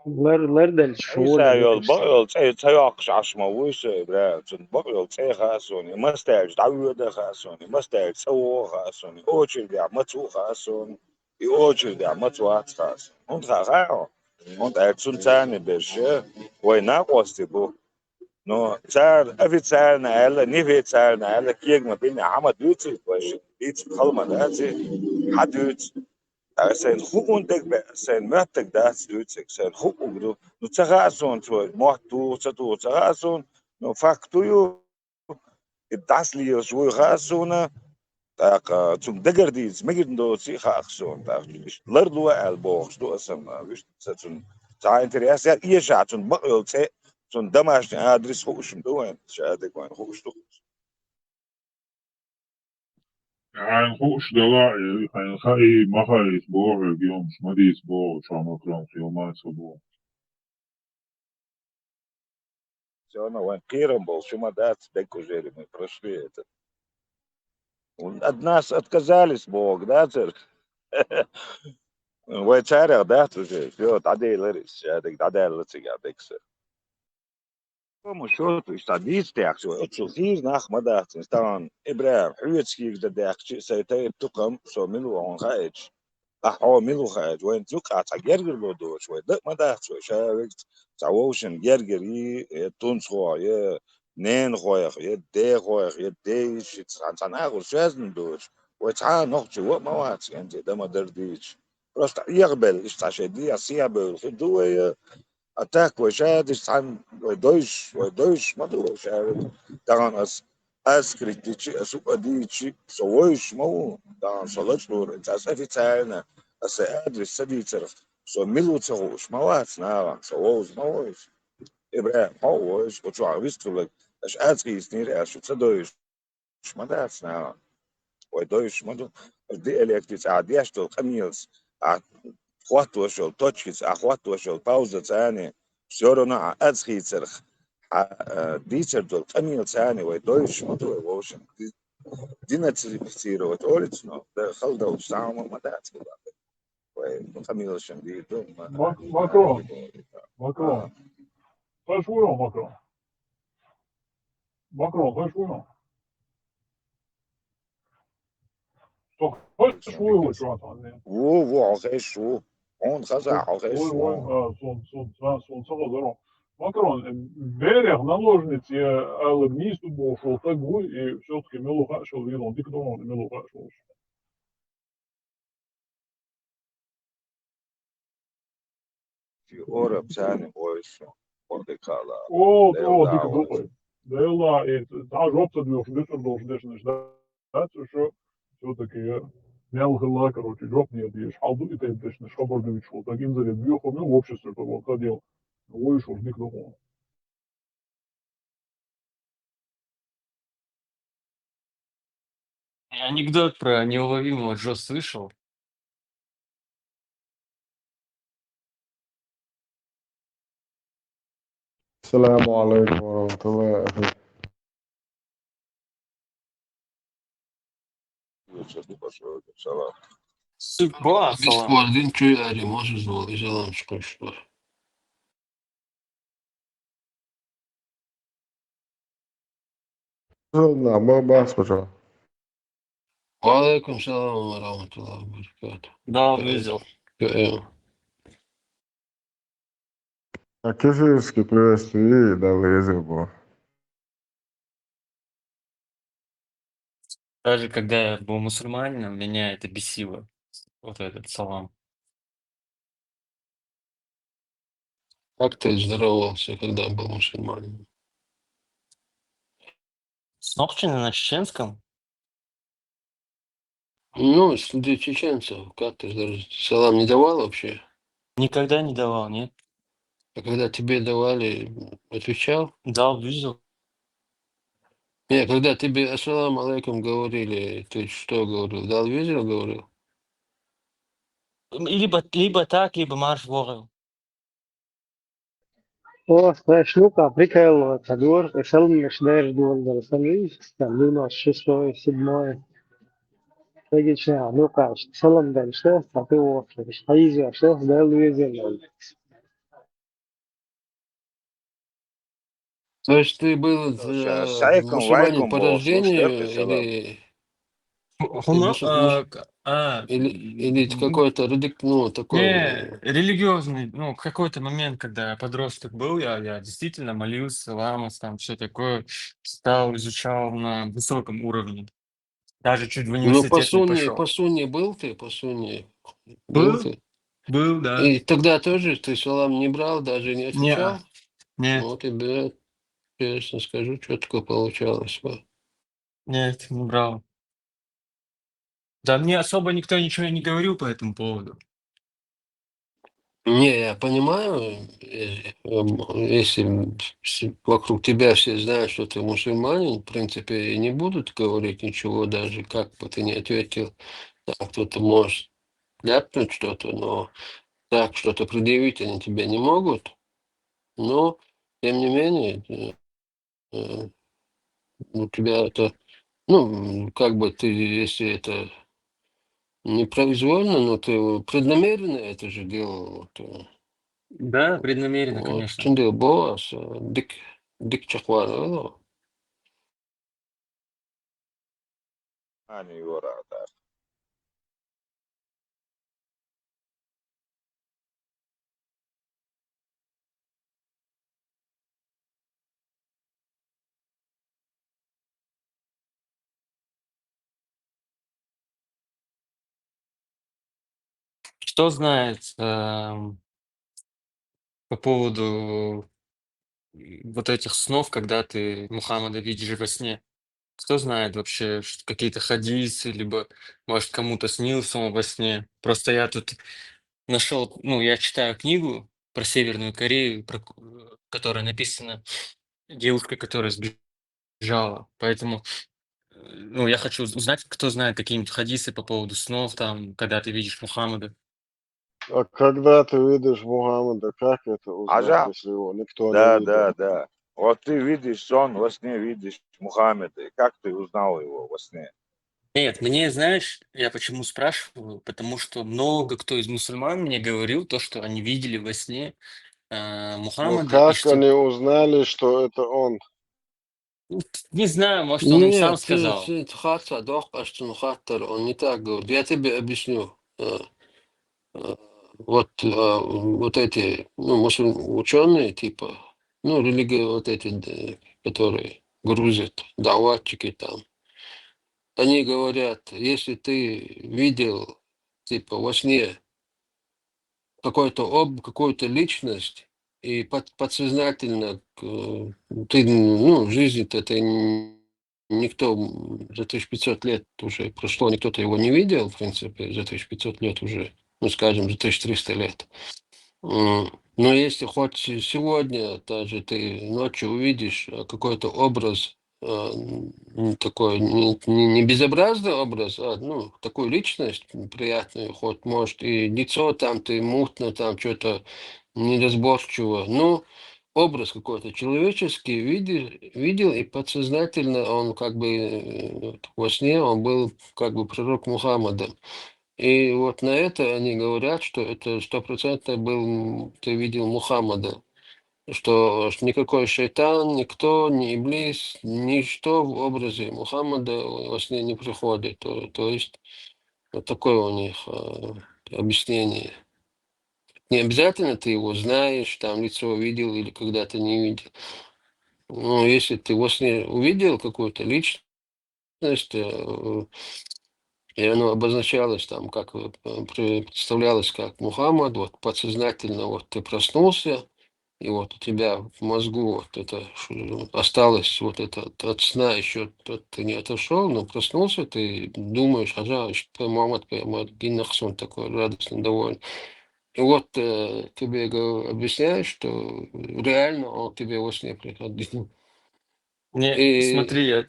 лердель шоуля عيسى يول ديكش. بقيل تي عقش عشما ويسا برا تن بقيل تي خاسوني مستاج تعويد خاسوني مستاج سوو خاسوني اوچر دي عمتو خاسوني اوچر دي عمتو هات خاسوني انت خاقاو انت ارتسون تاني برشا وينا قوستي بو نو تار افي تار نالا نيفي تار نالا كيك ما بين عمد دوتي باش ديت خلما داتي حدوت zijn goed ontdekbaar, zijn machtig dat doet, zijn goed ook doen. Nu zeggen zo'n soort, mocht toe, zo toe, zeggen zo'n, nu vaak toe je, het das lier zo gaat zo'n, dat zum degger die is, megin do zich gaat zo'n, dat is lerdo elboog, zo is hem, wist dat zo'n, zijn interesse, ja, je gaat zo'n bakkel, zo'n damas adres goed is doen, ja, dat gewoon goed is doen. يعني خوش دلائل يعني خاي ما خاي اسبوع اليوم ما دي اسبوع شو عم اكرم في يومين اسبوع Zo nou een kerel, zo maar dat, denk ik, zeg ik, просвет. От нас отказались, Бог, да, церковь? ويتشارع ده تجي فيو تعدي لريس هذيك تعدي لريس هذيك سر como شوط اشتاديت تاعك شو اتشوفير ناخ مدى تستان ابراهيم حويتسكي ده داك سيتي بتقم سو ملو اون خايج احو ملو خايج وين تلقى تاجرجر بودو شوي ده مدى شوي شاوكت تعوشن جرجري تونسو يا نين خويخ يا دي خويخ يا ديش تسعن اغل شازن دوش وتعال نقطي وما واتس انت ده ما درديش просто يقبل استعشادية سيابل خدوه attack وشاد عن ودوش ما دوش طبعا as kritici as uadici sois mau dan salats door het as evitana as adres saditer so milutos mawats na soos mawos Ibrahim mawos wat zo wist like as adskis niet as het dois شمداتنا ويدويش مدو دي الكتس عادياشتو خميلس اخوات وشو توتشكس اخوات وشو باوزة ثاني شورونا ازخي سرخ ديتر دول خميل ثاني ويدويش مدو ووشن دينا تسيرو وتقولتنا ده خلده وسامة مدات وخميل شنديدو ماكرون فاش وينو ماكرون فاش وينو فاش وينو شو عطاني وو عغيش وو هون خزع عغيش وو Son Salvador. Макрон, Берег наложницы алгнисту бошел тагу и все-таки мелуха шел вилон, диктон мелуха шел. في أوروب ثاني ويش برتقالة О, дик духой. Дела, и та жопта должен дешнешь, да, что все-таки мелхала, короче, жоп не отъешь, халду и ты дешнешь, хабардович, вот таким заряд бьехом, в обществе, то вот ходил, вышел, дик духой. Анекдот про неуловимого Джо слышал? السلام عليكم ورحمة الله أخي. سلام Boa, Салам. господин Чуяри, можешь звать, Жаламчик, что? شغلنا ما بسمع. Алейкум салам ва рахматуллахи ва баракатух. Да, видел. Кефирский приветствие, да, лезет. Даже когда я был мусульманином, меня это бесило. Вот этот салам. Как ты здоровался, когда был мусульманином? Снохчина на чеченском? Ну, среди чеченцев, как ты здоровался? Салам не давал вообще? Никогда не давал, нет? А когда тебе давали, отвечал? Дал, видел. Нет, когда тебе ассалам алейкум говорили, ты что говорил? Дал, видел, говорил? Либо так, либо марш воры. О, шнука, прикол, Кадур, решил меш дэр дул дэр санвиш, там луна шестой, седьмой. Трагичная, ну-ка, салам дэр, что, а ты вот, хайзи, что, дэр луизен. То есть ты был شايكم мусульманин وايكم по بو شو рождению اشترك سلام или какой-то ну, такой Не, религиозный, ну, какой-то момент, когда я подросток был, я действительно молился, ламас, там, все такое, читал, изучал на высоком уровне. Даже чуть в ну университет не пошел. по сунне был ты, по сунне был Был, ты? был, да. И тогда тоже ты салам не брал, даже не отвечал? Нет, Ну, тебе, честно скажу, четко получалось. нет, не брал. Да мне особо никто ничего не говорил по этому поводу. Не, я понимаю, если вокруг тебя все знают, что ты мусульманин, в принципе, и не будут говорить ничего, даже как бы ты не ответил. Да, кто-то может ляпнуть что-то, но так что-то предъявить они тебе не могут. Но, тем не менее, у тебя это, ну, как бы ты, если это непроизвольно, но ты преднамеренно это же делал. Вот, Да, преднамеренно, вот, конечно. şimdi bu dik çakvar öyle. أنا يورا Что знает по поводу вот этих снов, когда ты Мухаммада видишь во сне? Кто знает вообще какие-то хадисы, либо, может, кому-то снился он во сне? Просто я тут нашел, ну, я читаю книгу про Северную Корею, которая написана девушкой, которая сбежала. Поэтому ну, я хочу узнать, кто знает какие-нибудь хадисы по поводу снов, там, когда ты видишь Мухаммада. А когда ты видишь Мухаммада, как это узнать, Ажа, если его никто не да, видел? да. Вот ты видишь сон, во сне видишь Мухаммеда. И как ты узнал его во сне? Нет, мне, знаешь, я почему спрашиваю, потому что много кто из мусульман мне говорил то, что они видели во сне Ну Мухаммада, и как что, они узнали, что это он? ну, не знаю, может, он им сам Нет, сказал. Хатса, Дох, Аштун Хаттер, он не так говорит. Я тебе объясню. Э, вот эти, ну, ученые, типа, ну, религии вот эти, которые грузят, даватчики там, они говорят, если ты видел, типа, во сне какую-то личность, и подсознательно ты, ну, в жизни-то ты никто за 1500 лет уже прошло, никто-то его не видел, в принципе, за 1500 лет уже, ну, скажем, за 1300 лет. Но если хоть сегодня даже ты ночью увидишь какой-то образ, такой не безобразный образ, а ну, такую личность приятную, хоть может и лицо там ты мутно, там что-то неразборчиво, но образ какой-то человеческий видел, и подсознательно он как бы во сне он был как бы пророк Мухаммадом. И вот на это они говорят, что это стопроцентно был, ты видел Мухаммада, что никакой шайтан, никто, ни иблис, ничто в образе Мухаммада во сне не приходит. То есть вот такое у них объяснение. Не обязательно ты его знаешь, там лицо видел или когда-то не видел. Но если ты во сне увидел какую-то личность, и оно обозначалось там, как представлялось как Мухаммад, вот подсознательно вот ты проснулся, и вот у тебя в мозгу вот это осталось вот это от сна еще ты не отошел, но проснулся, ты думаешь, ага, что Мухаммад Гиннахсон такой радостный, довольный. И вот тебе объясняют, что реально он тебе во сне приходил. Не, И смотри,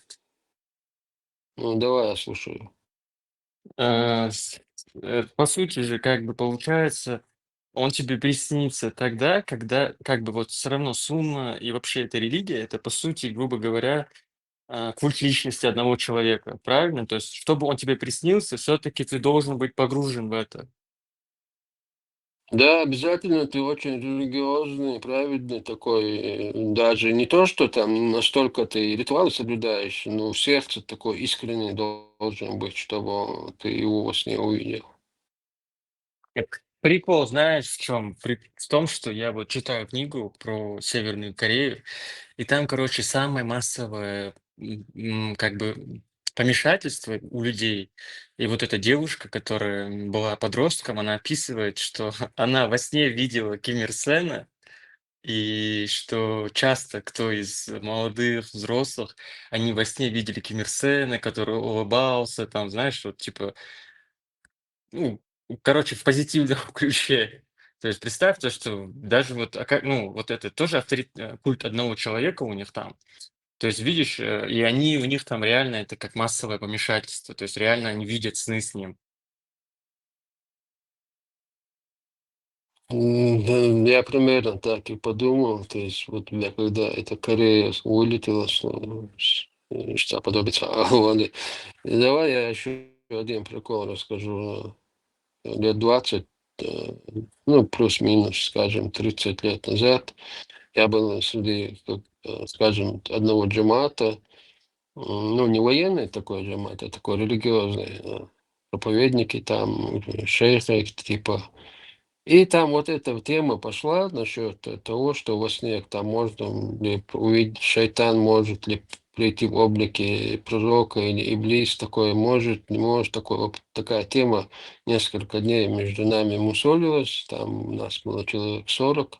ну, давай я слушаю. по сути же, как бы получается, он тебе приснится тогда, когда как бы вот все равно сунна и вообще эта религия, это по сути, грубо говоря, культ личности одного человека, правильно? То есть, чтобы он тебе приснился, все-таки ты должен быть погружен в это. Да, обязательно ты очень религиозный, праведный такой. Даже не то, что там настолько ты ритуалы соблюдаешь, но в сердце такой искренний должен быть, чтобы ты его во сне увидел. Прикол, знаешь, в чем? В том, что я вот читаю книгу про Северную Корею, и там, короче, самое массовое как бы помешательство у людей. И вот эта девушка, которая была подростком, она описывает, что она во сне видела Ким Ир Сена, и что часто кто из молодых, взрослых, они во сне видели Ким Ир Сена, который улыбался, там, знаешь, вот типа ну, короче, в позитивном ключе. То есть представь то, что даже вот, ну, вот это тоже культ одного человека у них там. То есть видишь, и они, у них там реально это как массовое помешательство. То есть реально они видят сны с ним. Да, я примерно так и подумал. То есть вот я когда эта Корея вылетела, что подобится Аване. Давай я еще один прикол расскажу. Лет 20, э, ну, плюс-минус, скажем, 30 лет назад, я был среди, скажем, одного джамата, ну, не военный такой джамат, а такой религиозный, проповедники там, шейхи, типа. И там вот эта тема пошла насчет того, что во сне там можно ли увидеть, шайтан может ли прийти в облике пророка или иблис, такое может, не может, такая тема несколько дней между нами мусолилась, там у нас было человек 40,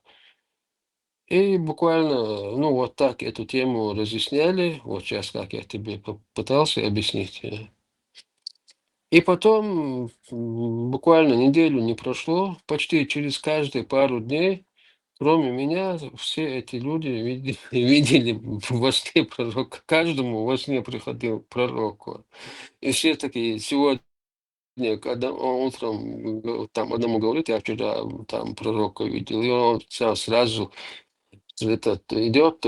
и буквально, ну вот так эту тему разъясняли, вот сейчас как я тебе попытался объяснить. И потом буквально неделю не прошло, почти через каждые пару дней кроме меня, все эти люди видели во сне пророка. Каждому во сне приходил пророк. Вот. И все такие сегодня, когда он утром там одному говорит, я вчера там пророка видел, и он сразу этот идет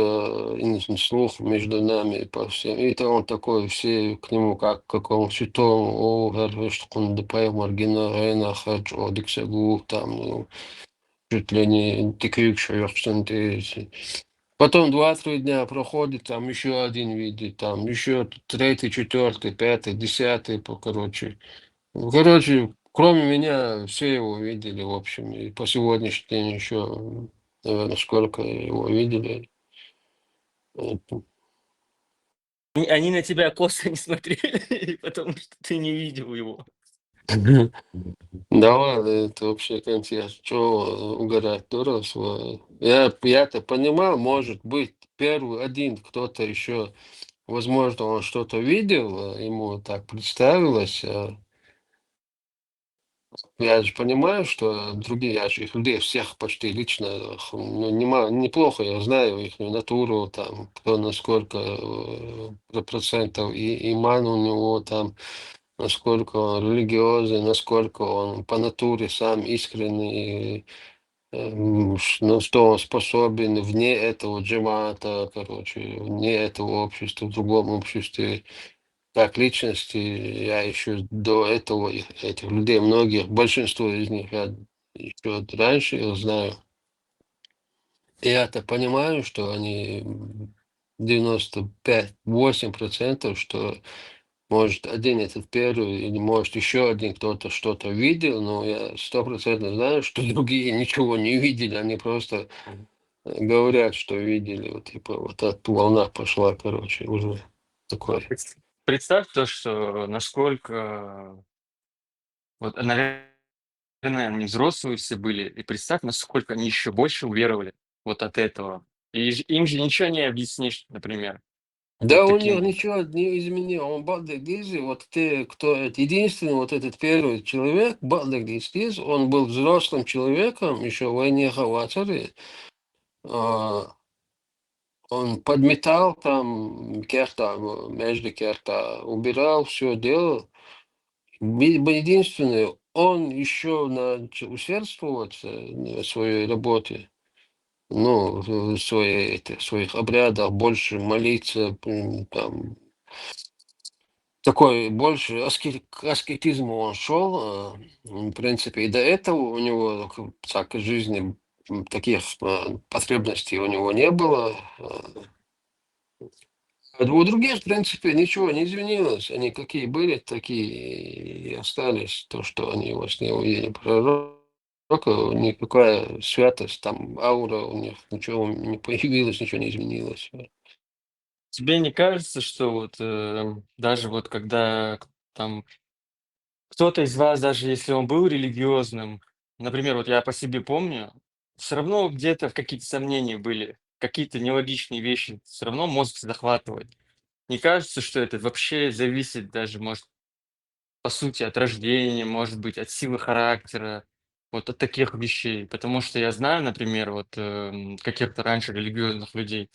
слух между нами по всем. И это он такой, все к нему как к какому святому, о, говорит, он допоел маргина, рейна, хадж, одиксагу, там, ну, чуть ли не тикрикшо, потом 2-3 дня проходит, там еще один видит, там еще 3, 4, 5, 10, короче. Короче, кроме меня, все его видели, в общем, и по сегодняшний день еще, наверное, сколько его видели. Они на тебя косо не смотрели, потому что ты не видел его. Да ладно, это вообще контекст. Что угорать, здорово. Я-то понимаю, может быть, первый один кто-то еще, возможно, он что-то видел, ему так представилось. Я же понимаю, что другие, я же их людей всех почти лично, ну, неплохо я знаю их натуру, там, кто насколько процентов и иман у него там, насколько он религиозный, насколько он по натуре сам искренний, ну, что он способен вне этого джемата, короче, вне этого общества, в другом обществе. Как личности, я еще до этого этих людей, многих, большинство из них я еще раньше их знаю. И я-то понимаю, что они 95-8%, что может один этот первый, или может еще один кто-то что-то видел, но я 100% знаю, что другие ничего не видели, они просто говорят, что видели. Вот, типа, вот эта волна пошла, короче, уже такой. Представь то, что насколько, вот, наверное, они взрослые все были, и представь, насколько они еще больше уверовали вот от этого. И им же ничего не объяснишь, например, вот Да, у них таким. ничего не изменило. Он Багдадизи, вот ты, кто это, единственный вот этот первый человек, Багдадизи, он был взрослым человеком еще в войне Хаватари. Он подметал там керта, между керта, убирал, все делал. Единственный, он еще начал усердствовать в своей работе, ну, в своих обрядах, больше молиться, там, такой больше к аскетизму он шел. В принципе, и до этого у него так, в жизни таких потребностей у него не было. А у других, в принципе, ничего не изменилось. Они какие были, такие и остались. То, что они во сне увидели пророка, никакая святость, там аура у них, ничего не появилось, ничего не изменилось. Тебе не кажется, что вот даже вот когда там кто-то из вас, даже если он был религиозным, например, вот я по себе помню, все равно где-то в какие-то сомнения были, какие-то нелогичные вещи, все равно мозг захватывает. Не кажется, что это вообще зависит даже, может, по сути, от рождения, может быть, от силы характера, вот от таких вещей. Потому что я знаю, например, вот каких-то раньше религиозных людей,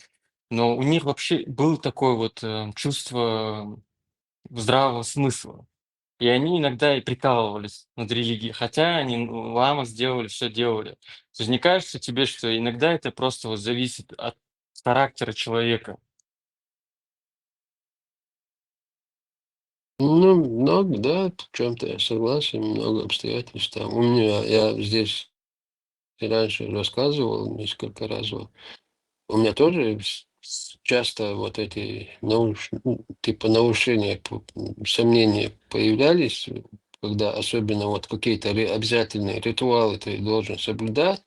но у них вообще было такое вот чувство здравого смысла. И они иногда и прикалывались над религией, хотя они ламы сделали, все делали. То есть не кажется тебе, что иногда это просто вот зависит от характера человека? Ну, много, да, в чем-то я согласен, много обстоятельств там. У меня, я здесь раньше рассказывал несколько раз, у меня тоже часто вот эти типа нарушения, сомнения появлялись, когда особенно вот какие-то обязательные ритуалы ты должен соблюдать,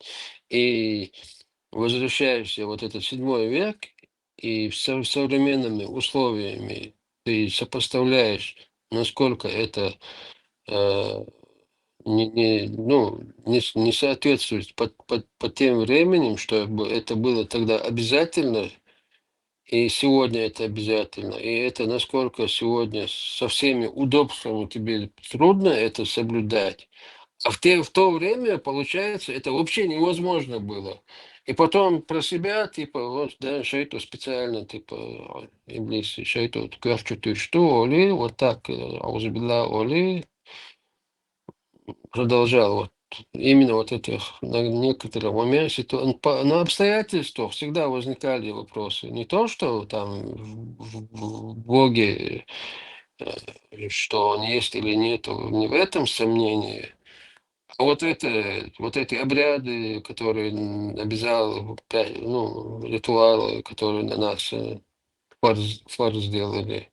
и возвращаешься вот этот 7 век, и современными условиями ты сопоставляешь, насколько это э, не соответствует по тем временем, чтобы это было тогда обязательно, и сегодня это обязательно. И это насколько сегодня со всеми удобствами тебе трудно это соблюдать. А в то время, получается, это вообще невозможно было. И потом про себя, типа, вот, да, шейту специально, типа, Иблис, шейту, кверчу ты что, Оли, вот так, аузубилла, Оли, продолжал вот именно вот этих на некоторых моментах, на обстоятельствах всегда возникали вопросы. Не то, что там в Боге, что он есть или нет, не в этом сомнении. А вот эти обряды, которые обязал, ну, ритуалы, которые на нас фарз сделали,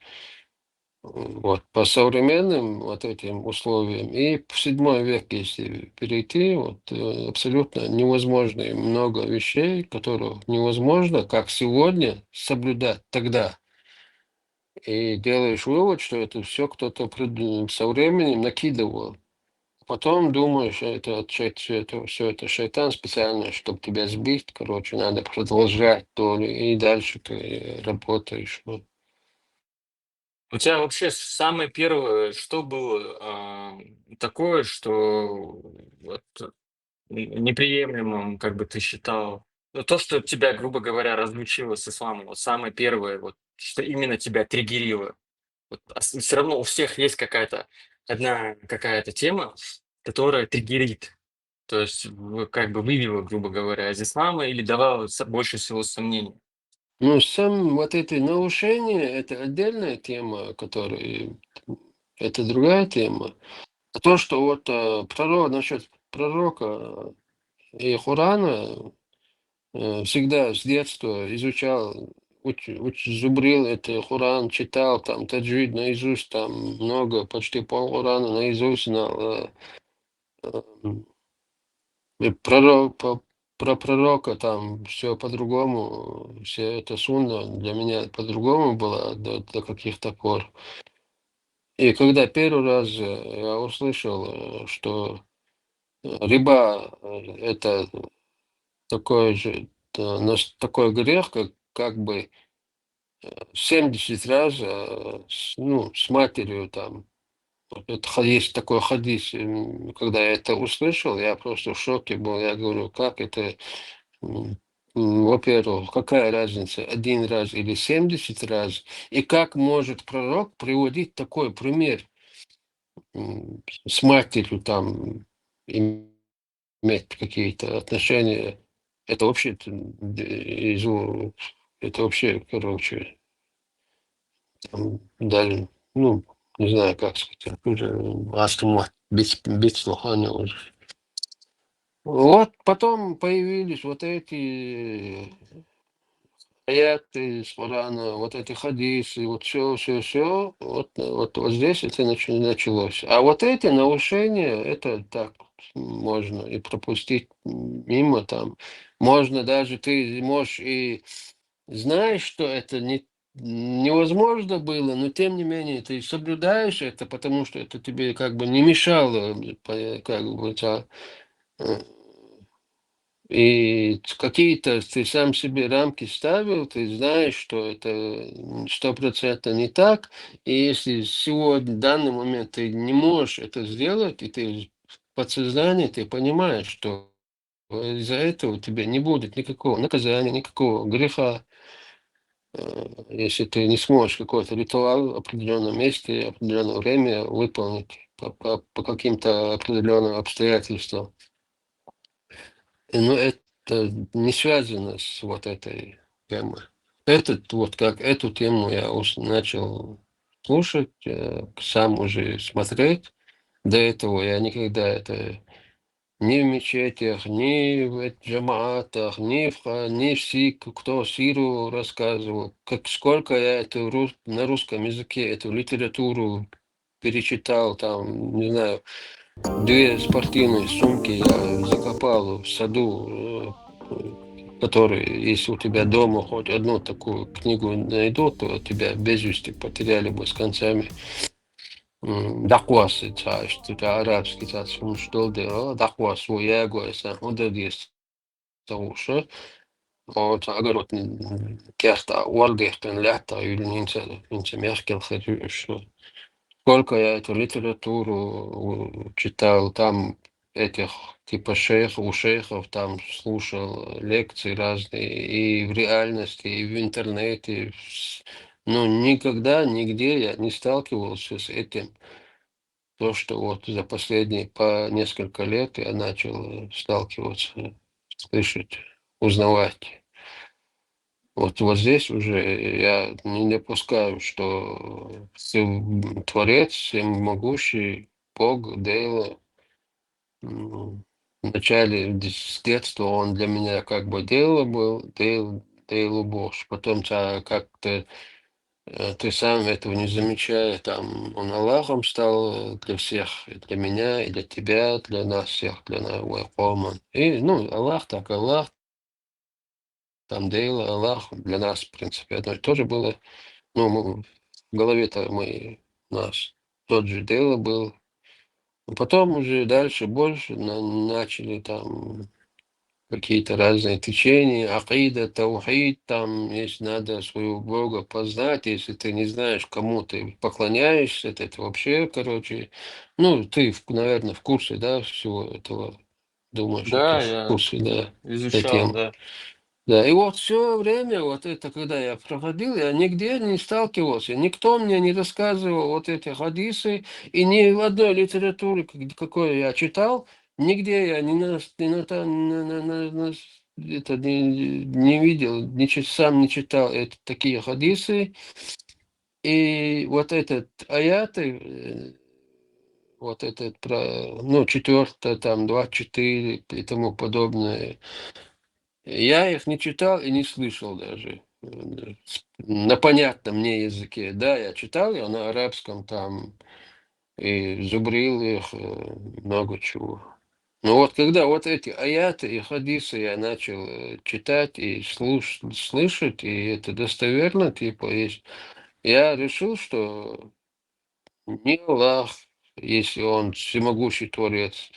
вот, по современным вот этим условиям. И в 7 век, если перейти, вот, абсолютно невозможно. И много вещей, которые невозможно, как сегодня, соблюдать тогда. И делаешь вывод, что это все кто-то со временем накидывал. Потом думаешь, все это шайтан специально, чтобы тебя сбить. Короче, надо продолжать то ли, и дальше ты работаешь. Вот. У тебя вообще самое первое, что было такое, что вот, неприемлемым, как бы ты считал? Ну, то, что тебя, грубо говоря, разлучило с исламом, вот самое первое, вот, что именно тебя триггерило. Вот, все равно у всех есть какая-то одна какая-то тема, которая триггерит. То есть как бы вывела, грубо говоря, из ислама или давала больше всего сомнений. Ну, сам вот это наушение, это отдельная тема, это другая тема. А то, что вот насчет пророка и Корана, всегда с детства изучал, зубрил это Коран, читал там таджвид наизусть, там много, почти пол Корана наизусть знал. И про пророка там все по-другому, все это сунна для меня по-другому было до каких-то пор. И когда первый раз я услышал, что риба это такой же, такой грех, как бы 70 раз ну, с матерью там. Вот это есть такой хадис, когда я это услышал, я просто в шоке был. Я говорю, как это, во-первых, какая разница, 1 раз или 70 раз? И как может пророк приводить такой пример с матерью там, иметь какие-то отношения? Это вообще, это вообще, короче, там, даже, ну, не знаю, как сказать, уже без слухания уже. Вот потом появились вот эти аяты из Корана, вот эти хадисы, вот все, вот здесь это началось. А вот эти нарушения, это так можно и пропустить мимо там. Можно даже, ты можешь и знаешь, что это невозможно было, но тем не менее ты соблюдаешь это, потому что это тебе как бы не мешало, как бы, и какие-то ты сам себе рамки ставил, ты знаешь, что это 100% не так, и если сегодня, в данный момент ты не можешь это сделать, и ты в подсознании ты понимаешь, что из-за этого у тебя не будет никакого наказания, никакого греха, если ты не сможешь какой-то ритуал в определенном месте, в определенное время выполнить по каким-то определенным обстоятельствам. Но это не связано с вот этой темой. Эту тему я начал слушать, сам уже смотреть. До этого я никогда это ни в мечетях, ни в джамаатах, ни в кто Сиру рассказывал. Сколько я на русском языке эту литературу перечитал, там, не знаю, 2 спортивные сумки я закопал в саду, которые, если у тебя дома хоть одну такую книгу найдут, то тебя без вести потеряли бы с концами. Даквасы, что арабский что даквас, уягуэса, удадис, тауша. Вот, огород керта, уардехтен лята, или нинца мягкий, что сколько я эту литературу читал, там этих типа у шейхов там слушал лекции разные и в реальности, и в интернете. Но никогда, нигде я не сталкивался с этим. То, что вот за последние по несколько лет я начал сталкиваться, слышать, узнавать. Вот здесь уже я не допускаю, что Творец, всемогущий Бог, Дейла, вначале с детства он для меня как бы Дейла был, Дейлу Бож. Потом как-то ты сам этого не замечая, там он Аллахом стал для всех, и для меня, и для тебя, для нас всех, для нашего кома. И, ну, Аллах так, Аллах, там Дейла, Аллах для нас, в принципе, одно и то же было. Ну, в голове-то у нас тот же Дейла был. Потом уже дальше больше начали там какие-то разные течения, акида, таухид, там, если надо своего Бога познать, если ты не знаешь, кому ты поклоняешься, это вообще, короче, ну, ты, наверное, в курсе, да, всего этого, думаю, что ты Да, в я курсе, да, этой изучал, темы. да. Да, и вот все время, вот это, когда я проходил, я нигде не сталкивался, никто мне не рассказывал вот эти хадисы, и ни в одной литературе, какой я читал, нигде я это не видел, сам не читал такие хадисы, и вот этот аяты, вот этот, ну, 4, там, 24 и тому подобное, я их не читал и не слышал даже на понятном мне языке. Да, я читал я на арабском там и зубрил их, много чего. Но вот когда вот эти аяты и хадисы я начал читать и слышать, и это достоверно, типа, есть, я решил, что ни Аллах, если он всемогущий Творец,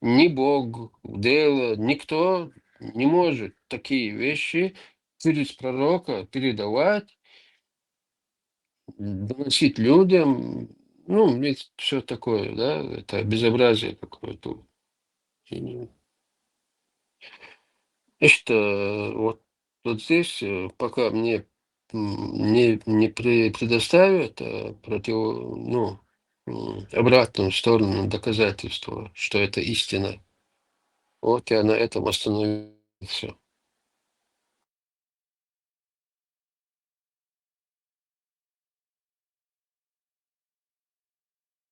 ни Бог, дело, никто не может такие вещи через пророка передавать, доносить людям. Ну, ведь все такое, да, это безобразие какое-то. И что вот здесь, пока мне не предоставят ну, обратную сторону доказательства, что это истина, вот я на этом остановился.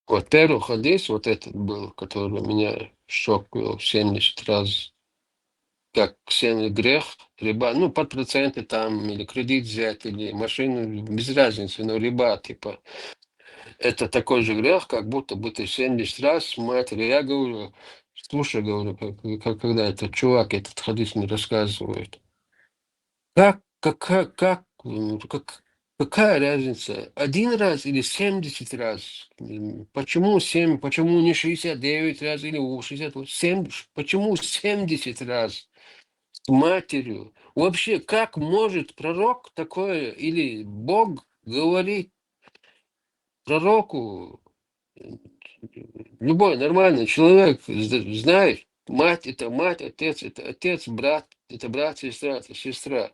Вот первый хадис, вот этот был, который меня шок ввел 70 раз, как 7 грех, риба, ну, под проценты там, или кредит взять, или машину, без разницы, но риба, типа, это такой же грех, как будто бы ты 70 раз матери. Я говорю, слушай, говорю, когда этот чувак этот хадис мне рассказывает, какая разница? Один раз или 70 раз? Почему 7? Почему не 69 раз или 68? Почему 70 раз с матерью? Вообще, как может пророк такое или Бог говорить пророку? Любой нормальный человек знает, мать это мать, это отец, брат, сестра, это сестра.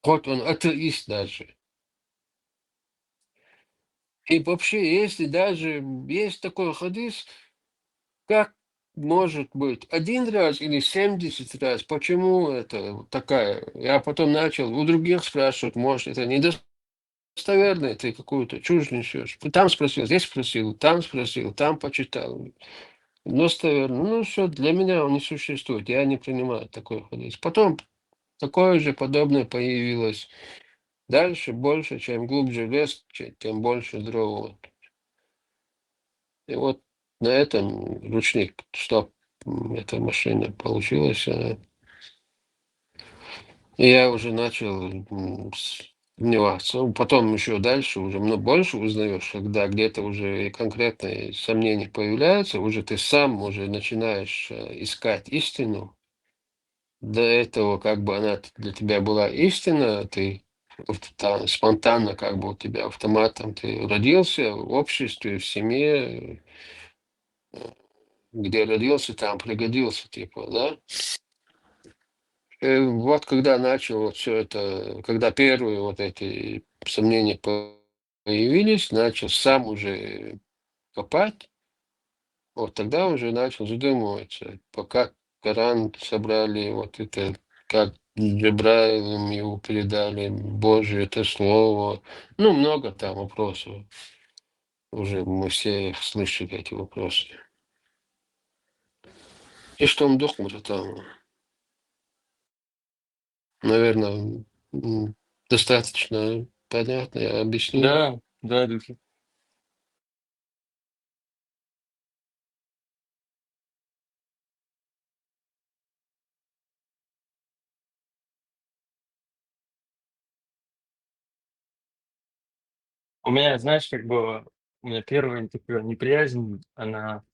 Хоть он атеист даже. И вообще, если даже есть такой хадис, как может быть один раз или 70 раз? Почему это такая? Я потом начал у других спрашивать, может, это недостоверно, ты какую-то чушь несешь. Там спросил, здесь спросил, там почитал. Достоверно. Ну, все, для меня он не существует. Я не принимаю такой хадис. Потом такое же подобное появилось. Дальше больше, чем глубже в лес, тем больше дрова. И вот на этом ручник, стоп, эта машина получилась. И я уже начал сомневаться. Ну, потом еще дальше, уже больше узнаешь, когда где-то уже конкретные сомнения появляются, уже ты сам уже начинаешь искать истину. До этого как бы она для тебя была истина, ты спонтанно как бы у тебя автоматом ты родился в обществе, в семье, где родился, там пригодился, типа, да? И вот когда начал вот все это, когда первые вот эти сомнения появились, начал сам уже копать, вот тогда уже начал задумываться, пока Коран собрали, вот это, как Джабраилом его передали, Божье это слово, ну, много там вопросов. Уже мы все слышали эти вопросы. И что он духом-то там, наверное, достаточно понятно, я объяснил. Да, да, Духи. У меня, знаешь, как было, у меня первая такая неприязнь, она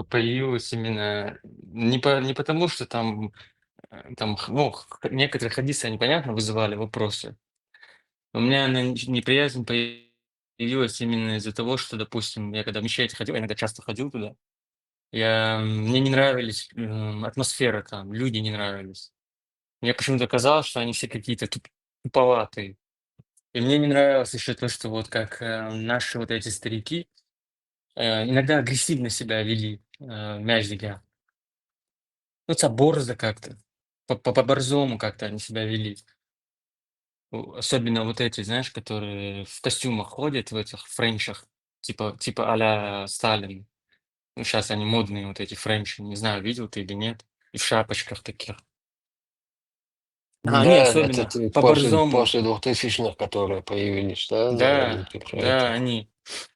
появилась именно не потому, что там некоторые хадисы, они, понятно, вызывали вопросы. У меня она неприязнь появилась именно из-за того, что, допустим, я когда в мечеть ходил, я иногда часто ходил туда, мне не нравились атмосфера там, люди не нравились. Мне почему-то казалось, что они все какие-то туповатые. И мне не нравилось еще то, что вот как наши вот эти старики иногда агрессивно себя вели в Мяждиге. Ну, борзо как-то, по-борзому как-то они себя вели. Особенно вот эти, знаешь, которые в костюмах ходят, в этих френчах, типа а-ля Сталин. Ну, сейчас они модные, вот эти френчи, не знаю, видел ты или нет, и в шапочках таких. Они Да, это особенно ты по-борзому. после 2000-х, которые появились, да, наверное, Да, ты про да, это.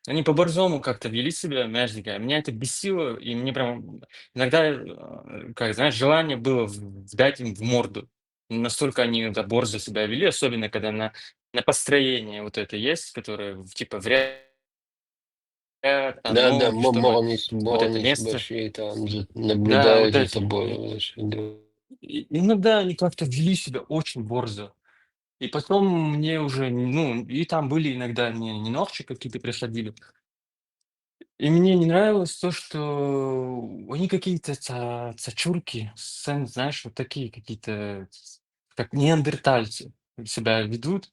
они по-борзому как-то вели себя, мяждика. Меня это бесило, и мне прям иногда, как знаешь, желание было дать им в морду. Настолько они иногда борзо себя вели, особенно когда на построение вот это есть, которое типа в ряд, там Да, да, ноги, чтобы вот это Моромис место. большие там Да, вот наблюдают за эти. тобой. Вот это. Иногда они как-то вели себя очень борзо. И потом мне уже, ну, и там были иногда не ногчи какие-то приходили. И мне не нравилось то, что они какие-то цачурки, знаешь, вот такие какие-то, как неандертальцы себя ведут,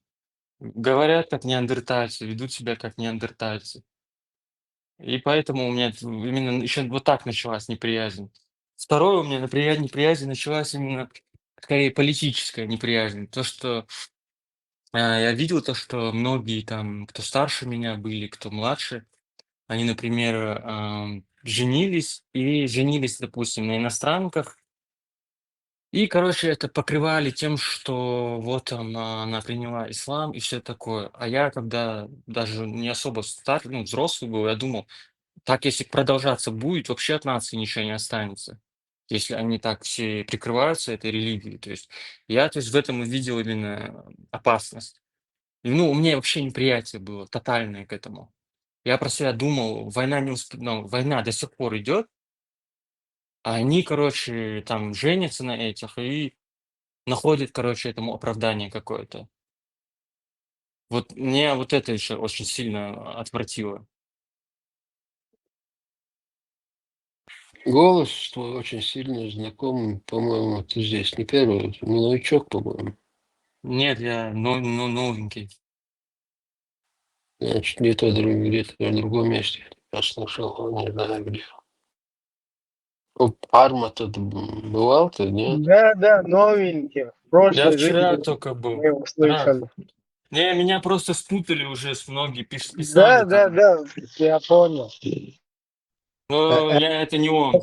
говорят как неандертальцы, ведут себя как неандертальцы. И поэтому у меня именно еще вот так началась неприязнь. Второе, у меня неприязнь началась именно скорее политическая неприязнь. То, что я видел то, что многие там, кто старше меня были, кто младше, они, например, женились, допустим, на иностранках, и, короче, это покрывали тем, что вот она приняла ислам и все такое. А я, когда даже не особо старый, ну, взрослый был, я думал, так если продолжаться будет, вообще от нации ничего не останется. Если они так все прикрываются этой религией. То есть я, то есть, в этом увидел именно опасность. И, ну, у меня вообще неприятие было тотальное к этому. Я про себя думал, война до сих пор идет, а они, короче, там женятся на этих и находят, короче, этому оправдание какое-то. Вот мне вот это еще очень сильно отвратило. Голос твой очень сильно знакомый, по-моему, ты здесь не первый, не новичок, по-моему. Нет, я новенький. Значит, где-то в другом месте я слышал, не знаю где. Арма тут бывал, ты нет? Да, новенький. В Я прошлой вчера жизни только мы был. его Да. слышали. Не, меня просто спутали уже с многие, писали там. Да, я понял. Но это не он.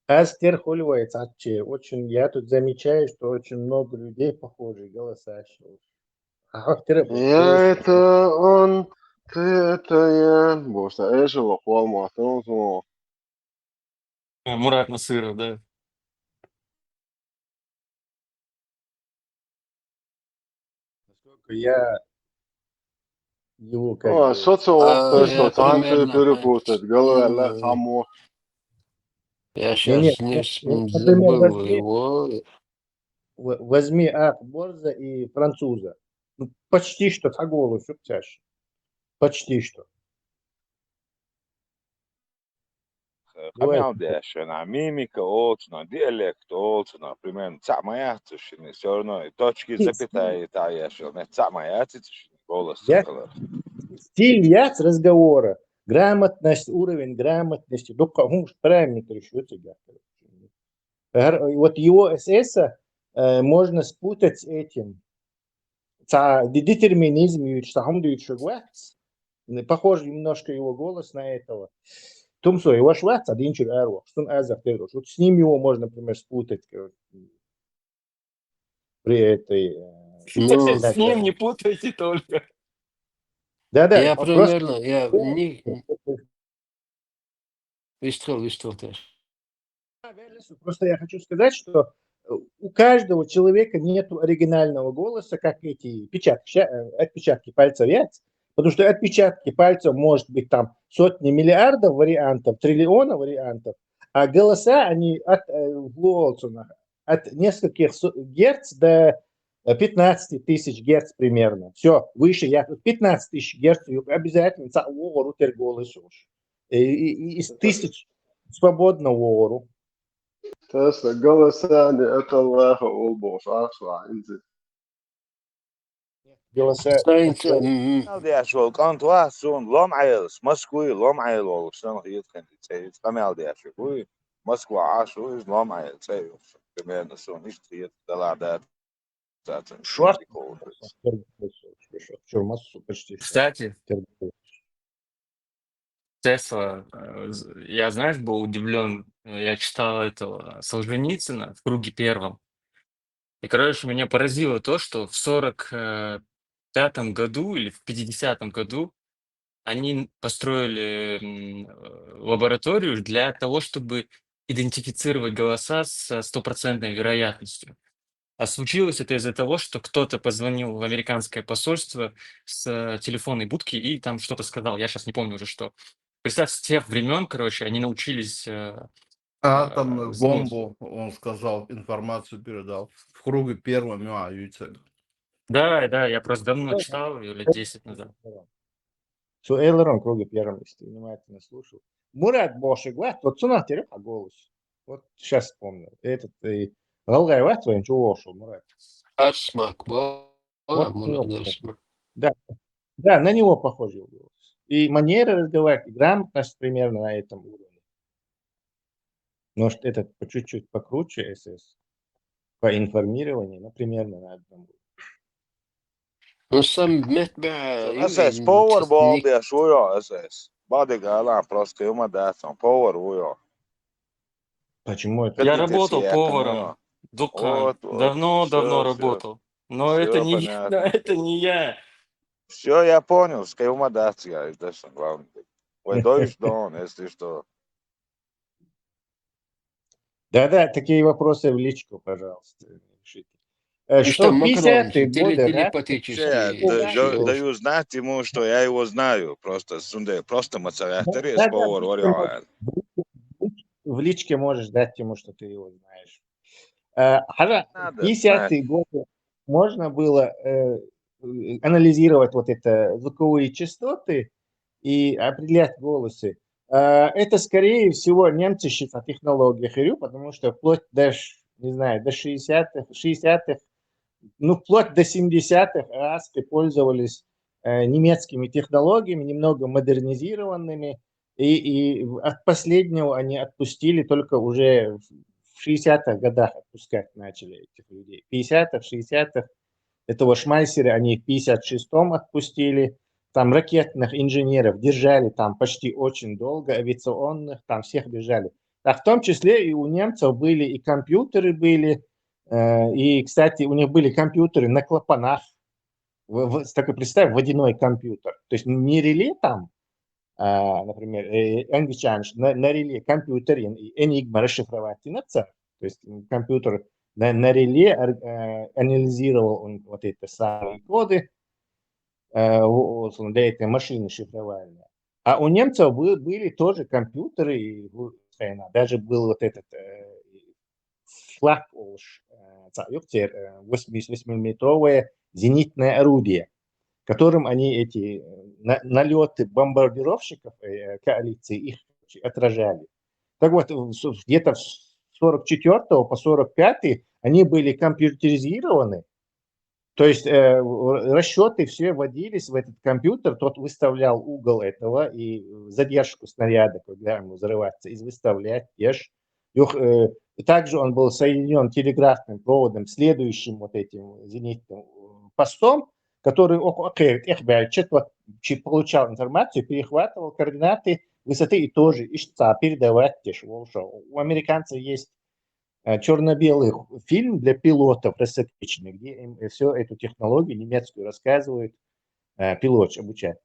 Астер Хульвейц, очень, я тут замечаю, что очень много людей похожих голосящих. Ja, это он, ты это я. Būs tā ežula kolmā, filmu. Мурат Насыров, да. Насколько я его как O, бы... sociāli Я to tanti примерно перепутать. Galā, понимаю. само. Я Не, сейчас например, забыл его. возьми от Борза и француза. Ну, почти что по голосу птящий. Почти что. хамяудяшена, мимика олцуна, диалект олцуна, примерно цамаяцушины, все равно и точки запятая таяшена, цамаяцушины, голос цикла. Стиль яц разговора, грамотность, уровень грамотности, правильно решить тебя. Вот его СС можно спутать с этим. Детерминизм, похож немножко его голос на этого. Тумсо, его швац, один чур эро, что он азах терош. Вот с ним его можно, например, спутать при этой... Ну, С ним не путайте только. Да-да, я он просто... примерно, я не... Выстрел тоже. Просто я хочу сказать, что у каждого человека нет оригинального голоса, как эти отпечатки пальцев яйц, потому что отпечатки пальцев может быть там сотни миллиардов вариантов, триллиона вариантов, а голоса, они от нескольких герц до 15 тысяч герц примерно. Все, выше 15 тысяч герц обязательно голос. Из тысяч свободного вору. Tas galasēni atalēha ulbos āksvā inzi. Aldiyāš vēl kantu āsu un lomājels, Moskvī lomājelo, šan hietkan cējus, kamēldiyāš vēl Moskvā āšu uz lomājel cējus, примерно un iztriet dalādēt. Кстати, Тесла, я, знаешь, был удивлен, я читал этого Солженицына в круге первом. И, короче, меня поразило то, что в 45-м году или в 50-м году они построили лабораторию для того, чтобы идентифицировать голоса с стопроцентной вероятностью. А случилось это из-за того, что кто-то позвонил в американское посольство с телефонной будки и там что-то сказал. Я сейчас не помню уже что. Представь, с тех времен, короче, они научились... Атомную бомбу, он сказал, информацию передал. В круге первом, Да, я просто давно читал, лет 10 назад. Su Эйлерон круге первом, если внимательно слушал. Мурат Бошигват, вот цунатер, а голос. Вот сейчас вспомнил. Этот и Галгай Ват, он чего ушел, Мурат. Арсмак, да, на него похожий голос. И манера разговаривать, и грамотность примерно на этом уровне. Может, этот по чуть-чуть покруче СС, по информированию, но примерно на одном уровне. SS Powerball bija šujo, SS. Badigālā просто ему даться, Power уjo. Почему это? Я работал поваром. Давно работал. Но это не я. Все, я понял, с кем даться, я издешен, главное. Ой, дойш дон, если что. Да, такие вопросы в личку, пожалуйста, решите. Что 50-е годы, даю знать ему, что я его знаю. Просто мацаратори с Power. В личке можешь дать ему, что ты его знаешь. В 50-е годы можно было анализировать вот это звуковые частоты и определять голосы. Это, скорее всего, немцы считают технологиях, потому что вплоть до, не знаю, до 60-х, ну, вплоть до 70-х АСКи пользовались немецкими технологиями, немного модернизированными, и от последнего они отпустили только уже в 60-х годах отпускать начали этих людей. В 50-х, 60-х этого Шмайсера они в 56-м отпустили. Там ракетных инженеров держали там почти очень долго, авиационных, там всех держали. А в том числе и у немцев были и компьютеры были, и, кстати, у них были компьютеры на клапанах. Так и представь, водяной компьютер. То есть не реле там, например, англичане на реле компьютер, Enigma расшифровать не надо. То есть компьютер на реле анализировал он вот эти самые коды, для этой машины шифровальной. А у немцев были тоже компьютеры, даже был вот этот флаг, 88-миллиметровое зенитное орудие, которым они эти налеты бомбардировщиков коалиции их отражали. Так вот, где-то с 44 по 45 они были компьютеризированы, то есть расчеты все вводились в этот компьютер, тот выставлял угол этого и задержку снаряда, когда ему взрываться, и выставлять ешь. Также он был соединен телеграфным проводом, следующим вот этим зенитным постом, который получал информацию, перехватывал координаты высоты и тоже передавать. У американцев есть черно-белый фильм для пилотов рассекреченный, где им всю эту технологию немецкую рассказывают, пилот обучают.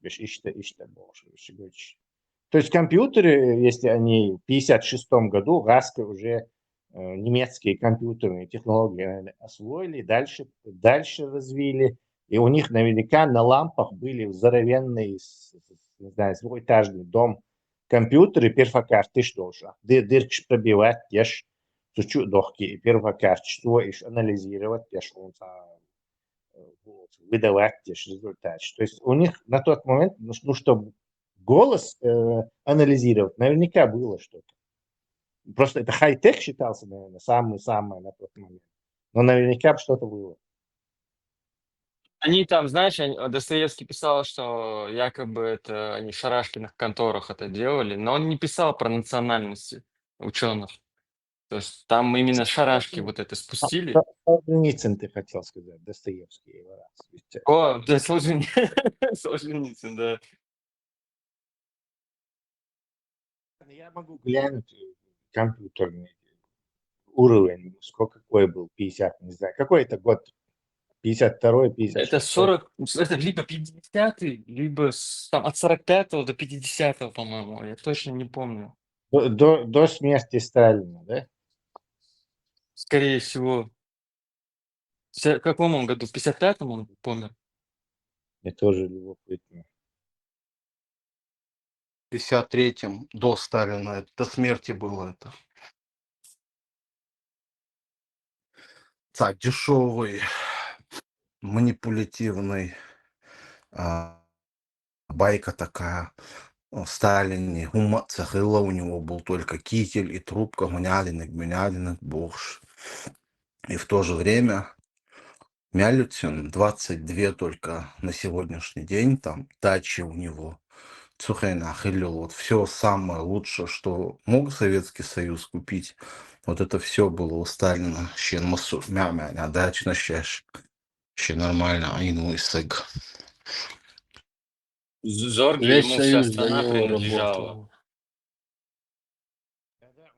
То есть компьютеры, если они в 1956 году, ГАСКО уже немецкие компьютерные технологии освоили, дальше развили, и у них наверняка на лампах были здоровенные, не знаю, двухэтажный дом, компьютеры, перфокарты, дырки пробивать, Suçu dohki первокачество и анализировать, выдавать результат. То есть у них на тот момент, чтобы голос анализировать, наверняка было что-то. Просто это хай-тек считался, наверное, самый на тот момент. Но наверняка что-то было. Они там, знаешь, Достоевский писал, что якобы это они в Шарашкиных конторах это делали, но он не писал про национальности ученых. То есть там именно шарашки вот это спустили. Солженицын ты хотел сказать, Достоевский его раз. О, да, Солженицын, да. Я могу глянуть компьютерный уровень, какой был, 50, не знаю, какой это год, 52-й, 56-й. Это 40, это либо 50-й, либо там, от 45-го до 50-го, по-моему, я точно не помню. До смерти Сталина, да? Скорее всего. В каком он году? В 55-м он помер? Мне тоже любопытно. В 53-м, до Сталина, до смерти было это. Так, дешевый, манипулятивный, байка такая. О Сталине, ума цахила, у него был только китель и трубка, гмянялинок, богш. И в то же время Мялютин 22 только на сегодняшний день, там дачи у него. Цухайна хилил, вот все самое лучшее, что мог Советский Союз купить, вот это все было у Сталина. Ще мямя, дачна щеш. Ще нормально, айну и сыг. Зорге Весь ему вся союз до страна него принадлежала. работал.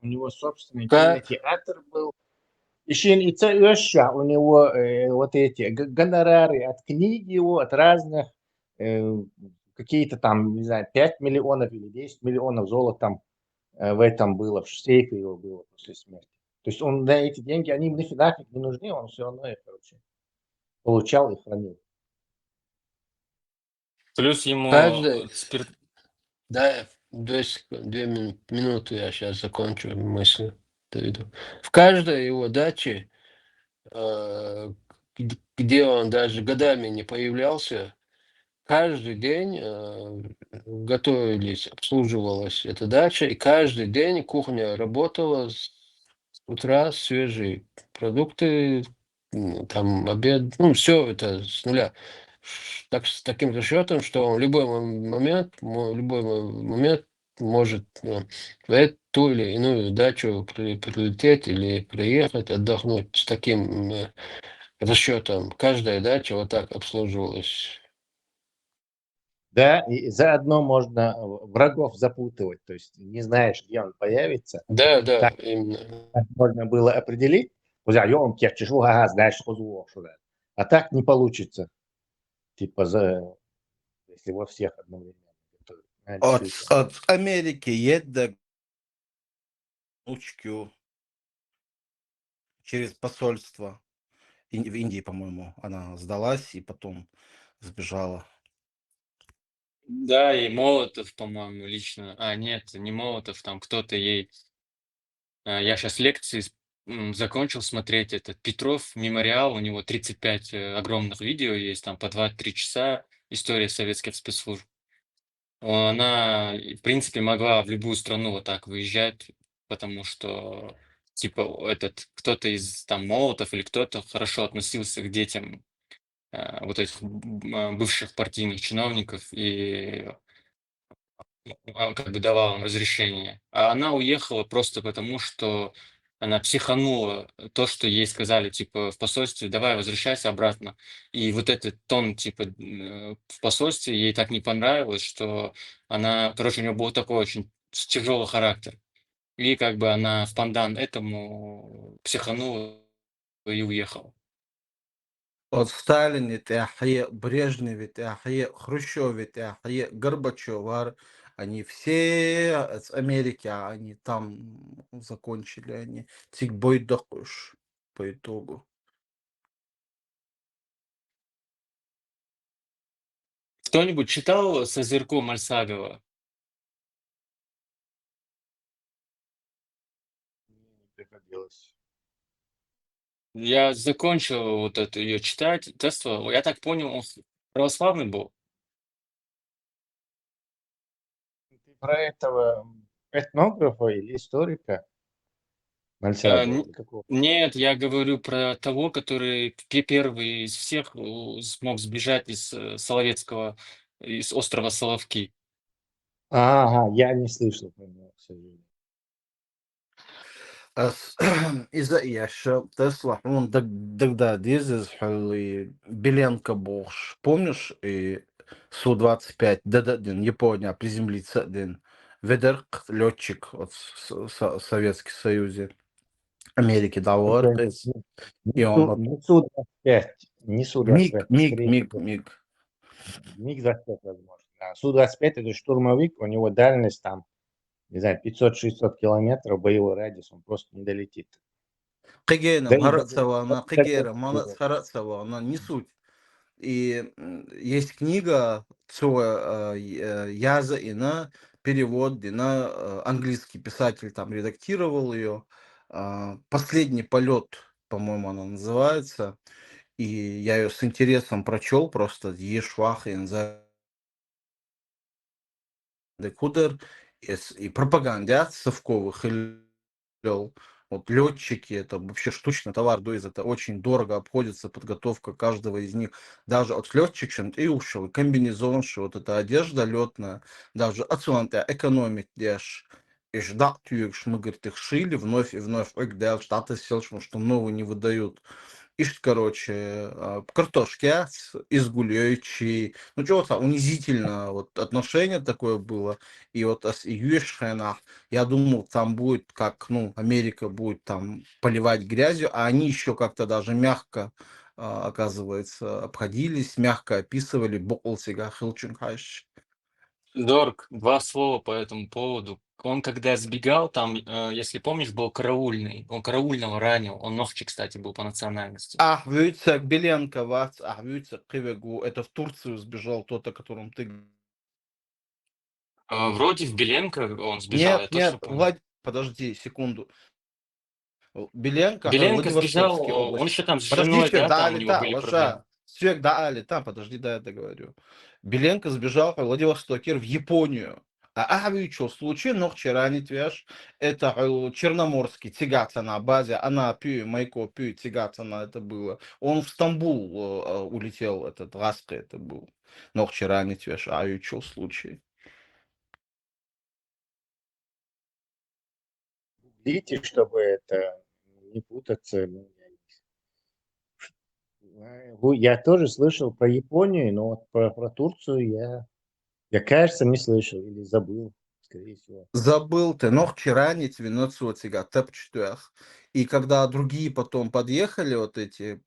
У него собственный Как? кинотеатр был. Еще и у него вот эти гонорары от книги его, от разных, какие-то там, не знаю, 5 миллионов или 10 миллионов золотом в этом было, в сейфе его было после смерти. То есть он на эти деньги, они нафиг не нужны, он все равно их, получал и хранил. Плюс ему Каждый, да, 2 минуты, я сейчас закончу мысль. Доведу. В каждой его даче, где он даже годами не появлялся, каждый день готовились, обслуживалась эта дача, и каждый день кухня работала с утра, свежие продукты, там обед, все это с нуля. Так, с таким расчетом, что он в любой момент может в ту или иную дачу прилететь или приехать, отдохнуть. С таким расчетом каждая дача вот так обслуживалась. Да, и заодно можно врагов запутывать, то есть не знаешь, где он появится. Да, Так именно. можно было определить, знаешь, а так не получится. Типа, если во всех одновременно. От Америки едет внучку через посольство. В Индии, по-моему, она сдалась и потом сбежала. Да, и Молотов, по-моему, лично. Нет, не Молотов, там кто-то ей. Я сейчас лекции закончил смотреть. Этот Петров, мемориал, у него 35 огромных видео есть, там по 2-3 часа. История советских спецслужб. Она, в принципе, могла в любую страну вот так выезжать, потому что, типа, кто-то из там Молотов или кто-то хорошо относился к детям вот этих бывших партийных чиновников и как бы давал им разрешение. А она уехала просто потому, что она психанула то, что ей сказали, типа, в посольстве, давай, возвращайся обратно. И вот этот тон, типа, в посольстве ей так не понравилось, что она, короче, у нее был такой очень тяжелый характер. И как бы она в пандан этому психанула и уехала. От Сталин, Тяхе, Брежнев, Тяхе, Хрущев, Тяхе, Горбачев, они все с Америки, а они там закончили, они тик дохуш по итогу. Кто-нибудь читал «Созерко» Мальсагова? Не приходилось. Я закончил вот это ее читать. Тество, я так понял, он православный был. Ты про этого этнографа или историка Мальсагова? Н- Или какого? Нет, я говорю про того, который первый из всех смог сбежать из Соловецкого, из острова Соловки. Ага, я не слышал про него, к сожалению. إذا еще Тесла, он тогда дизель Беленко Борш, помнишь, и Су-25, Д-1, Япония, приземлиться один, Ведерк, летчик от Советский Союзе, Америки дал Это РКС, и он от не Су-25, не Су-25, скорее всего, МиГ. МиГ-25, возможно. Да. Су-25 это штурмовик, у него дальность там, не знаю, 500-600 километров, боевой радиус, он просто не долетит. Қигена, Да и Марацавана, Қигера, Марацавана, не суть. И есть книга Яза и на перевод, и на английский писатель там редактировал ее. «Последний полет», по-моему, она называется. И я ее с интересом прочел просто. Ешвах и Кудер и пропагандят совковых вот летчики, это вообще штучный товар, то есть это очень дорого обходится подготовка каждого из них, даже от летчикшин и ушел, комбинезон, вот эта одежда летная, даже отсюда экономить дешь. И ждать мы, говорит, их шили вновь и вновь, штаты сел, что новые не выдают. Ишь, короче, картошки из гулечи. Ну, чего-то унизительно вот отношение такое было. И вот с Юешхена, я думал, там будет как, ну, Америка будет там поливать грязью, а они еще как-то даже мягко, оказывается, обходились, мягко описывали. Боклсига, Хилченхайш. Дорг, два слова по этому поводу. Он когда сбегал, там, если помнишь, был караульный. Он караульного ранил. Он ногчи, кстати, был по национальности. Вюйцек Беленко, Вюйцек Кривегу, это в Турцию сбежал тот, о котором ты... Вроде в Беленко он сбежал, я точно Нет, помню. подожди секунду. Беленко, Беленко сбежал, Владивостокской он области. еще там с Подожди, женой, человек, да, да, там у али него та, были проблемы. лоша. Человек, да, али та, подожди, да, я договорю. Беленко сбежал в Владивостоке в Японию. А что случай, но вчера не твяж, это Черноморский, тягаться на базе, она пью, майко пью, тягаться на это было. Он в Стамбул улетел, этот Раска это был. Но вчера не твяж, что случай. Видите, чтобы это не путаться. Я тоже слышал про Японию, но вот про Турцию я, кажется, не слышал или забыл, скорее всего. Забыл ты, но вчера не твинуться тяга, тэп-четвях. И когда другие потом подъехали, вот эти,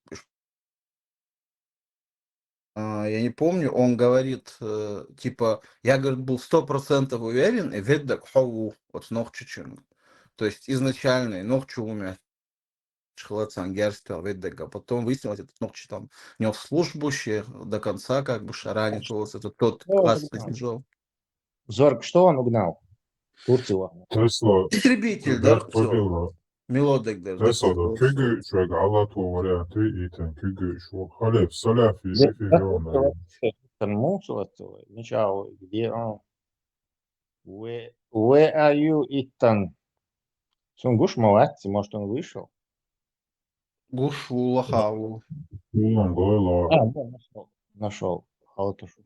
я не помню, он говорит, типа, я, говорит, был 100% уверен, и веддак хау, вот ногчичун. То есть изначальный ногчу умер. Шхлацангерство, веддак, а потом выяснилось, этот ногчи там нес службу до конца, как бы шаранитывался, это тот Что он класс угнал? сбежал. Зорг, что он угнал? Турцию угнал. Тесла, Истребитель, да, Berk все. Pagela, Мелодик даже, да, Tesla, Kügü şöyle Galata varianti iten Kügü şu Halep Salafi Efejonları. Где он? Where are you, Итан? Сунгуш молодец, может, он вышел. Гуш Лахаву. Кулан Гойло. Да, нашел. Нашел. Халтушу.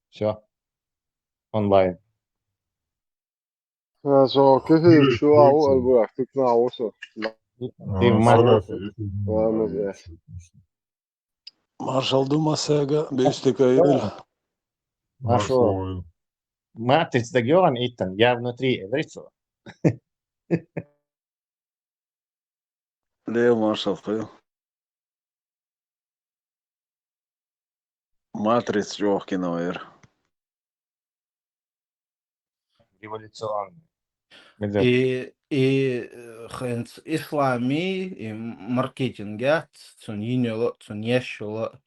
Все. Онлайн. Så kysyy sua uudella tyknää osa. Ты в Москве. Маршал Думасега, Бейстика Нашел. Матриц Дагеран Итан. Я внутри лицо. Лев Маршал Фил. Матриц Джохкиновер. Революционный. Хэнс ислами и маркетинга цуньешила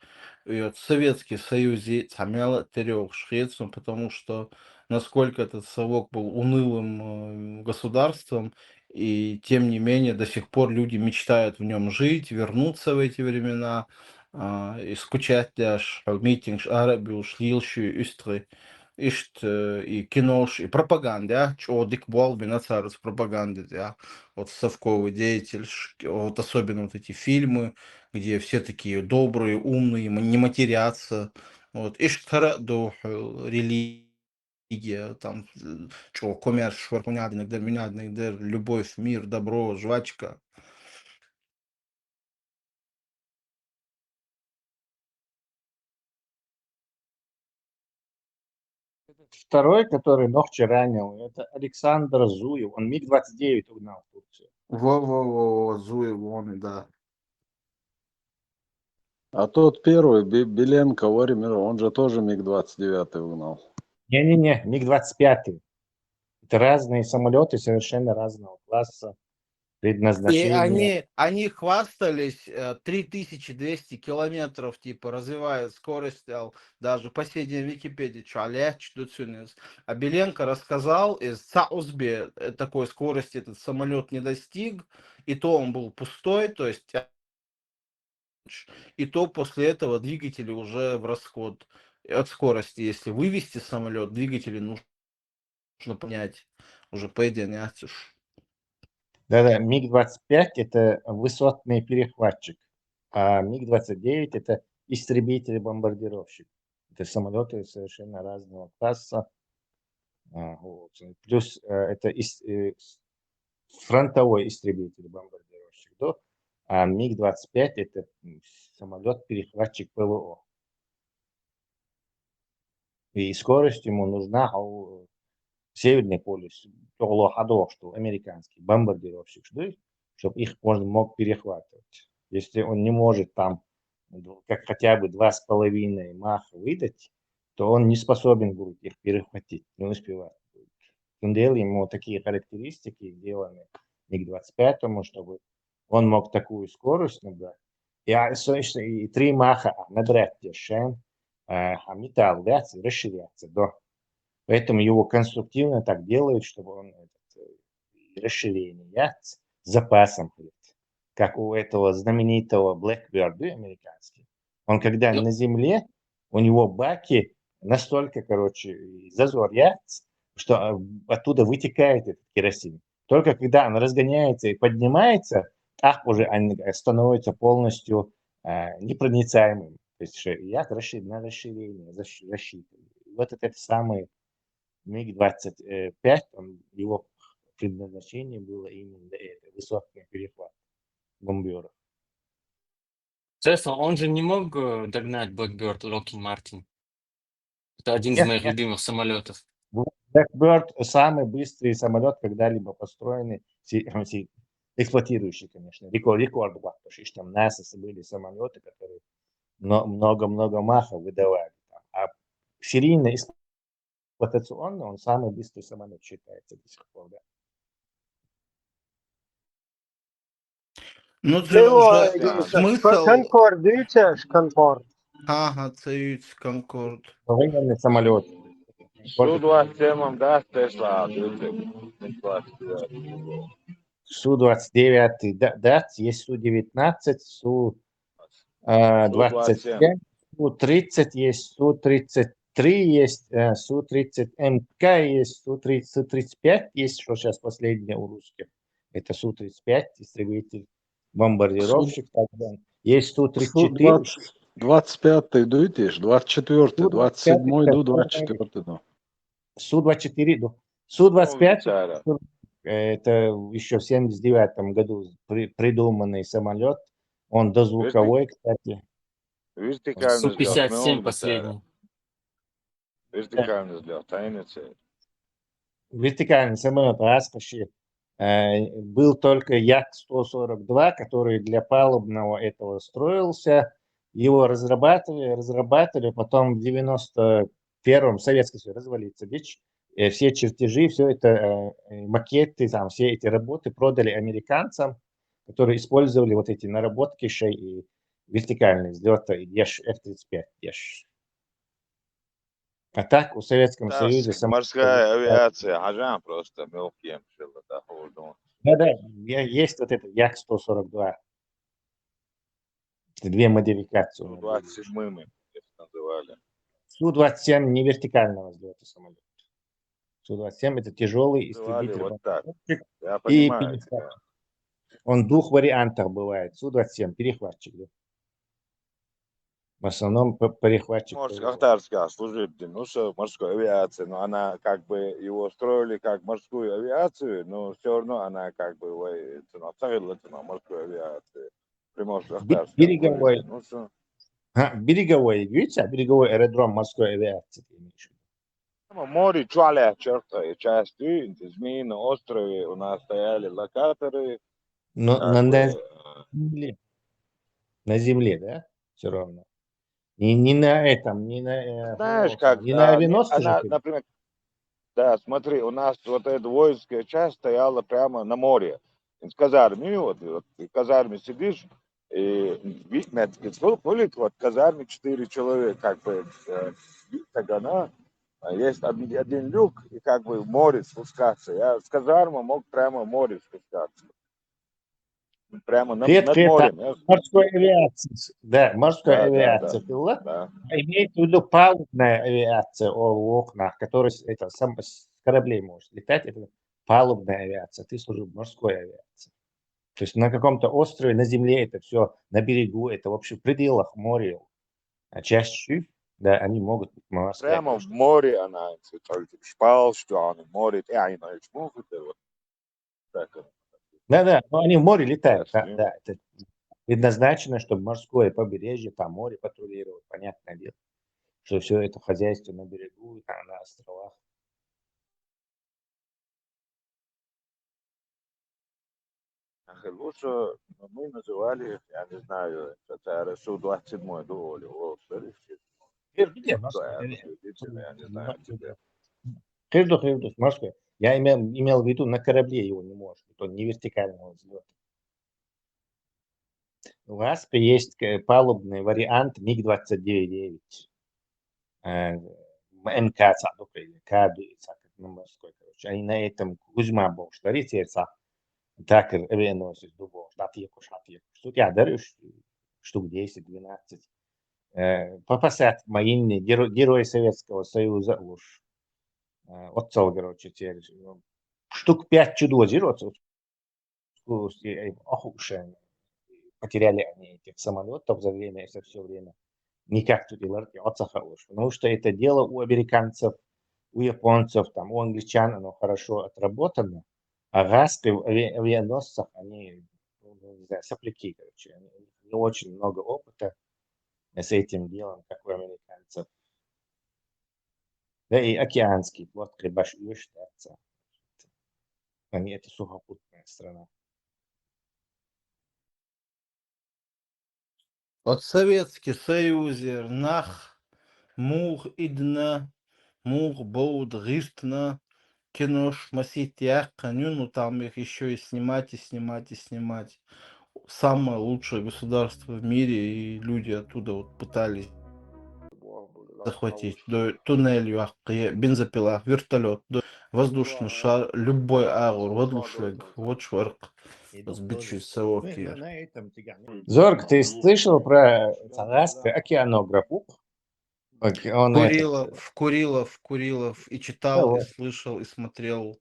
Советский Союз цамяла трех Швецию, потому что насколько этот совок был унылым государством, и тем не менее до сих пор люди мечтают в нем жить, вернуться в эти времена, и скучать даже митинг Арабию, Шлилщу, Истры. И кинош, и пропаганда, чего дикбол, бинацарус пропаганды, да, вот совковый деятель, вот особенно вот эти фильмы, где все такие добрые, умные, не матерятся, вот, иштара до религия, там, чего, коммерс, шварпунядный, любовь, мир, добро, жвачка. Второй, который Нохчи ранил, это Александр Зуев. Он МиГ-29 угнал в Турцию. Во-во-во, Зуев, он, да. А тот первый, Беленко, Оример, он же тоже МиГ-29 угнал. Не-не-не, МиГ-25. Это разные самолеты совершенно разного класса, И предназначения. они хвастались 3200 километров, типа, развивают скорость, даже последняя Википедия, а Беленко рассказал, из Саузбе такой скорости этот самолет не достиг, и то он был пустой, то есть, и то после этого двигатели уже в расход от скорости. Если вывести самолет, двигатели нужно понять, уже поединять. Да-да, МиГ-25 это высотный перехватчик, а МиГ-29 это истребитель-бомбардировщик. Это самолеты совершенно разного класса. Вот. Плюс это фронтовой истребитель-бомбардировщик. Да? А МиГ-25 это самолет-перехватчик ПВО. И скорость ему нужна Северный полюс, что американский бомбардировщик, чтобы их можно мог перехватывать. Если он не может там как хотя бы 2,5 маха выдать, то он не способен будет их перехватить, не успевает. Тундел ему такие характеристики сделаны МиГ-25, чтобы он мог такую скорость набрать. И 3 маха набрать дешен, а металл расширяться до. Поэтому его конструктивно так делают, чтобы он расширение с запасом, как у этого знаменитого Blackbird американский. Он когда на земле, у него баки настолько, зазор что оттуда вытекает этот керосин. Только когда он разгоняется и поднимается, уже он становится полностью непроницаемым. То есть яд на расширение рассчитан. Вот это самый МиГ-25, его предназначение было именно это, высокий перехват бомберов. Честно, он же не мог догнать Blackbird Lockheed Martin. Это один из моих любимых самолетов. Blackbird самый быстрый самолет, когда-либо построенный, эксплуатирующий, конечно. Рекорд, потому что там NASA были самолеты, которые много-много махов выдавали. А серийно эксплуатационно он самый быстрый самолет считается до сих пор, да. Ну, це вже смисл. Конкорд, дивіться ж Конкорд. Ага, це Конкорд. Военный самолет. Су-27, да, Тесла, Су-29, да, есть Су-19, Су-27, Су-30 есть, Су-33 есть, Су-30МК есть, Су-35 есть, что сейчас последнее у русских. Это Су-35, истребитель-бомбардировщик. Есть Су-34. 25-й дуйтесь, 24-й, 27-й ду, 24-й ду. Су-24, Су-25 это еще в 79 году придуманный самолет. Он дозвуковой, кстати. Су-57 последний. Вертикальный самолет Аспаши. Был только Як-142, который для палубного этого строился. Его разрабатывали, потом в 91-м Советский Союз развалится, ведь все чертежи, все это макеты, там, все эти работы продали американцам, которые использовали вот эти наработки и вертикальные взлеты F-35. А так в Советском Союзе... Морская авиация, ажан просто мелким. Да, есть вот это Як-142. Две модификации. Су-27 называли. Су-27 не вертикального взлета самолета. Су-27 это тяжелый истребитель. Вот так. Я И понимаю. перехватчик. Он в двух вариантах бывает. Су-27 перехватчик. Да? В основном перехватчик. Ахтарская служит, ну что, морской авиации, но она как бы его строили как морскую авиацию, но все равно она как бы морскую авиацию. Береговой. Береговой, видите, береговой аэродром морской авиации. Море чуаля черта части, Змеи острове у нас стояли локаторы. Но на земле, да, все равно. Не на этом, не на... Знаешь, как, не на авианосце, например, да, смотри, у нас вот эта воинская часть стояла прямо на море. В казарме, вот в казарме сидишь, и видно, вот в казарме 4 человека, как бы, тогда есть один люк, и как бы в море спускаться. Я с казармы мог прямо в море спускаться. Прямо над морем. Морской авиации. Да, морская авиация была. Да. Имеется в виду палубная авиация в окнах, которая это, сам с кораблей может летать. Это палубная авиация. Ты служил в морской авиации. То есть на каком-то острове, на земле это все, на берегу, это вообще в пределах моря. А чаще, да, они могут быть морская. Прямо в море она спал, что она в море, и они могут. Да, но они в море летают, да, это предназначено, чтобы морское побережье, там море патрулировать, понятное дело, что все это хозяйство на берегу, на островах. Лучше мы называли, я не знаю, это Су-27 думали, морское. Я имел в виду, на корабле его не может, он не вертикального взлета. У вас есть палубный вариант МиГ-29. МК, морской, короче. Они на этом Кузьма был, что рецеса, так авианосец дубов, шатиекуш. Тут я дарю штук 10-12. Попасать мои герои Советского Союза уж. Отцел, короче, теперь. Штук 5 чудо-зирот. Потеряли они этих самолетов за время, это все время. Никак тут потому что это дело у американцев, у японцев, там, у англичан, оно хорошо отработано, а гаспы в авианосцах, они, не знаю, сопляки, короче, не очень много опыта с этим делом, как у американцев. Да и океанский флот, считается. Они это сухопутная страна. От Советский Союз, нах, мух идна, мух боуд ристна, кинош маситях, ну там их еще и снимать, и снимать, и снимать. Самое лучшее государство в мире, и люди оттуда вот пытались захватить. Туннель, бензопила, вертолет, воздушный шар, любой агур, вот шварк. Сбичи совок. Зорг, ты слышал про океанографу? В Курилов, и читал, и слышал, и смотрел.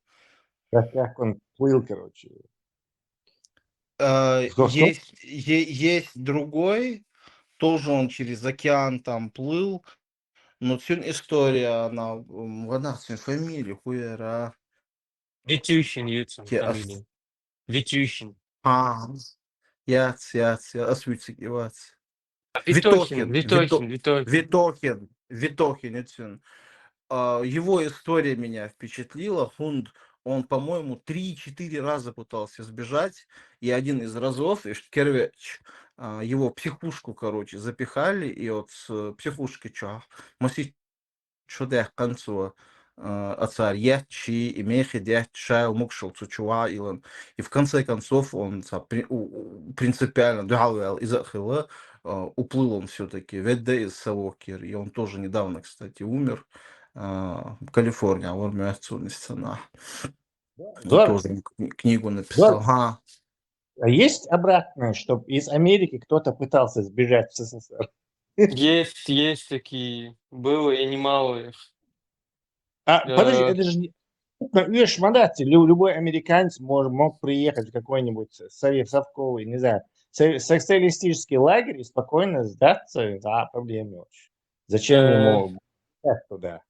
Как он плыл, короче. Что? Есть другой, тоже он через океан там плыл, но цюн история, она, вона цюн фамилия, хуера. Витюхин, Юцин, Ке ас фамилия. Витюхин. Яц, асвицик ивац. Витохин, Витохин, Витохин. Витохин, Эцюн. Его история меня впечатлила. Он, по-моему, 3-4 раза пытался сбежать, и один из разов, Кервеч, его в психушку, короче, запихали, и вот с психушки, шодех концу отцар ячи, имехи дять шайл мукшел цучуа илан. И в конце концов он принципиально дугал из Ахилла, уплыл он все-таки ведде из Савокер, и он тоже недавно, кстати, умер в Калифорнии, а он сцена. Он Здорово. тоже книгу написал. Здорово. А есть обратное, чтобы из Америки кто-то пытался сбежать в СССР? Есть такие. Было и немало их. Подожди, это же не... Ну, видишь, смотрите, любой американец мог приехать в какой-нибудь совковый, не знаю, социалистический лагерь и спокойно сдаться за проблемы. Зачем ему туда?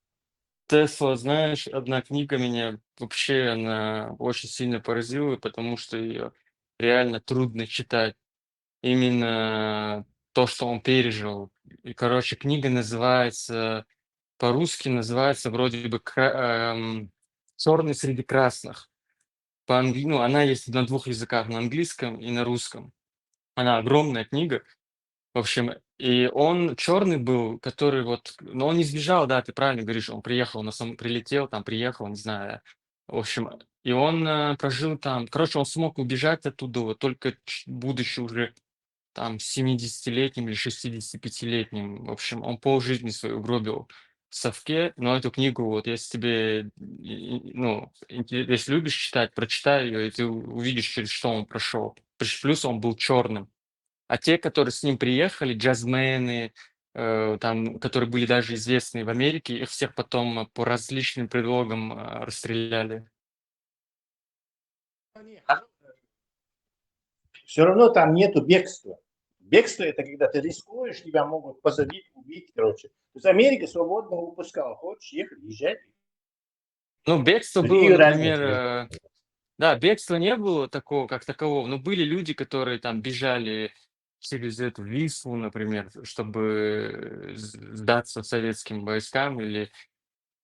Тесла, знаешь, одна книга меня вообще, она очень сильно поразила, потому что ее реально трудно читать. Именно то, что он пережил. И, короче, книга называется, по-русски называется вроде бы «Черный среди красных». Ну, она есть на двух языках, на английском и на русском. Она огромная книга. В общем, и он черный был, который вот, но он не сбежал, да, ты правильно говоришь, он приехал, прилетел, там приехал, не знаю. В общем, и он прожил там, короче, он смог убежать оттуда, вот только будучи уже там 70-летним или 65-летним. В общем, он полжизни свою угробил в совке, но эту книгу, вот если тебе, ну, если любишь читать, прочитай ее, и ты увидишь, через что он прошел. Плюс он был черным. А те, которые с ним приехали, джазмены, там, которые были даже известны в Америке, их всех потом по различным предлогам расстреляли. Все равно там нету бегства. Бегство — это когда ты рискуешь, тебя могут посадить, убить, короче. То есть Америка свободно выпускала. Хочешь ехать, езжай. Ну, бегство было, например, да, бегства не было такого, как такового, но были люди, которые там бежали через эту Вислу, например, чтобы сдаться советским войскам или,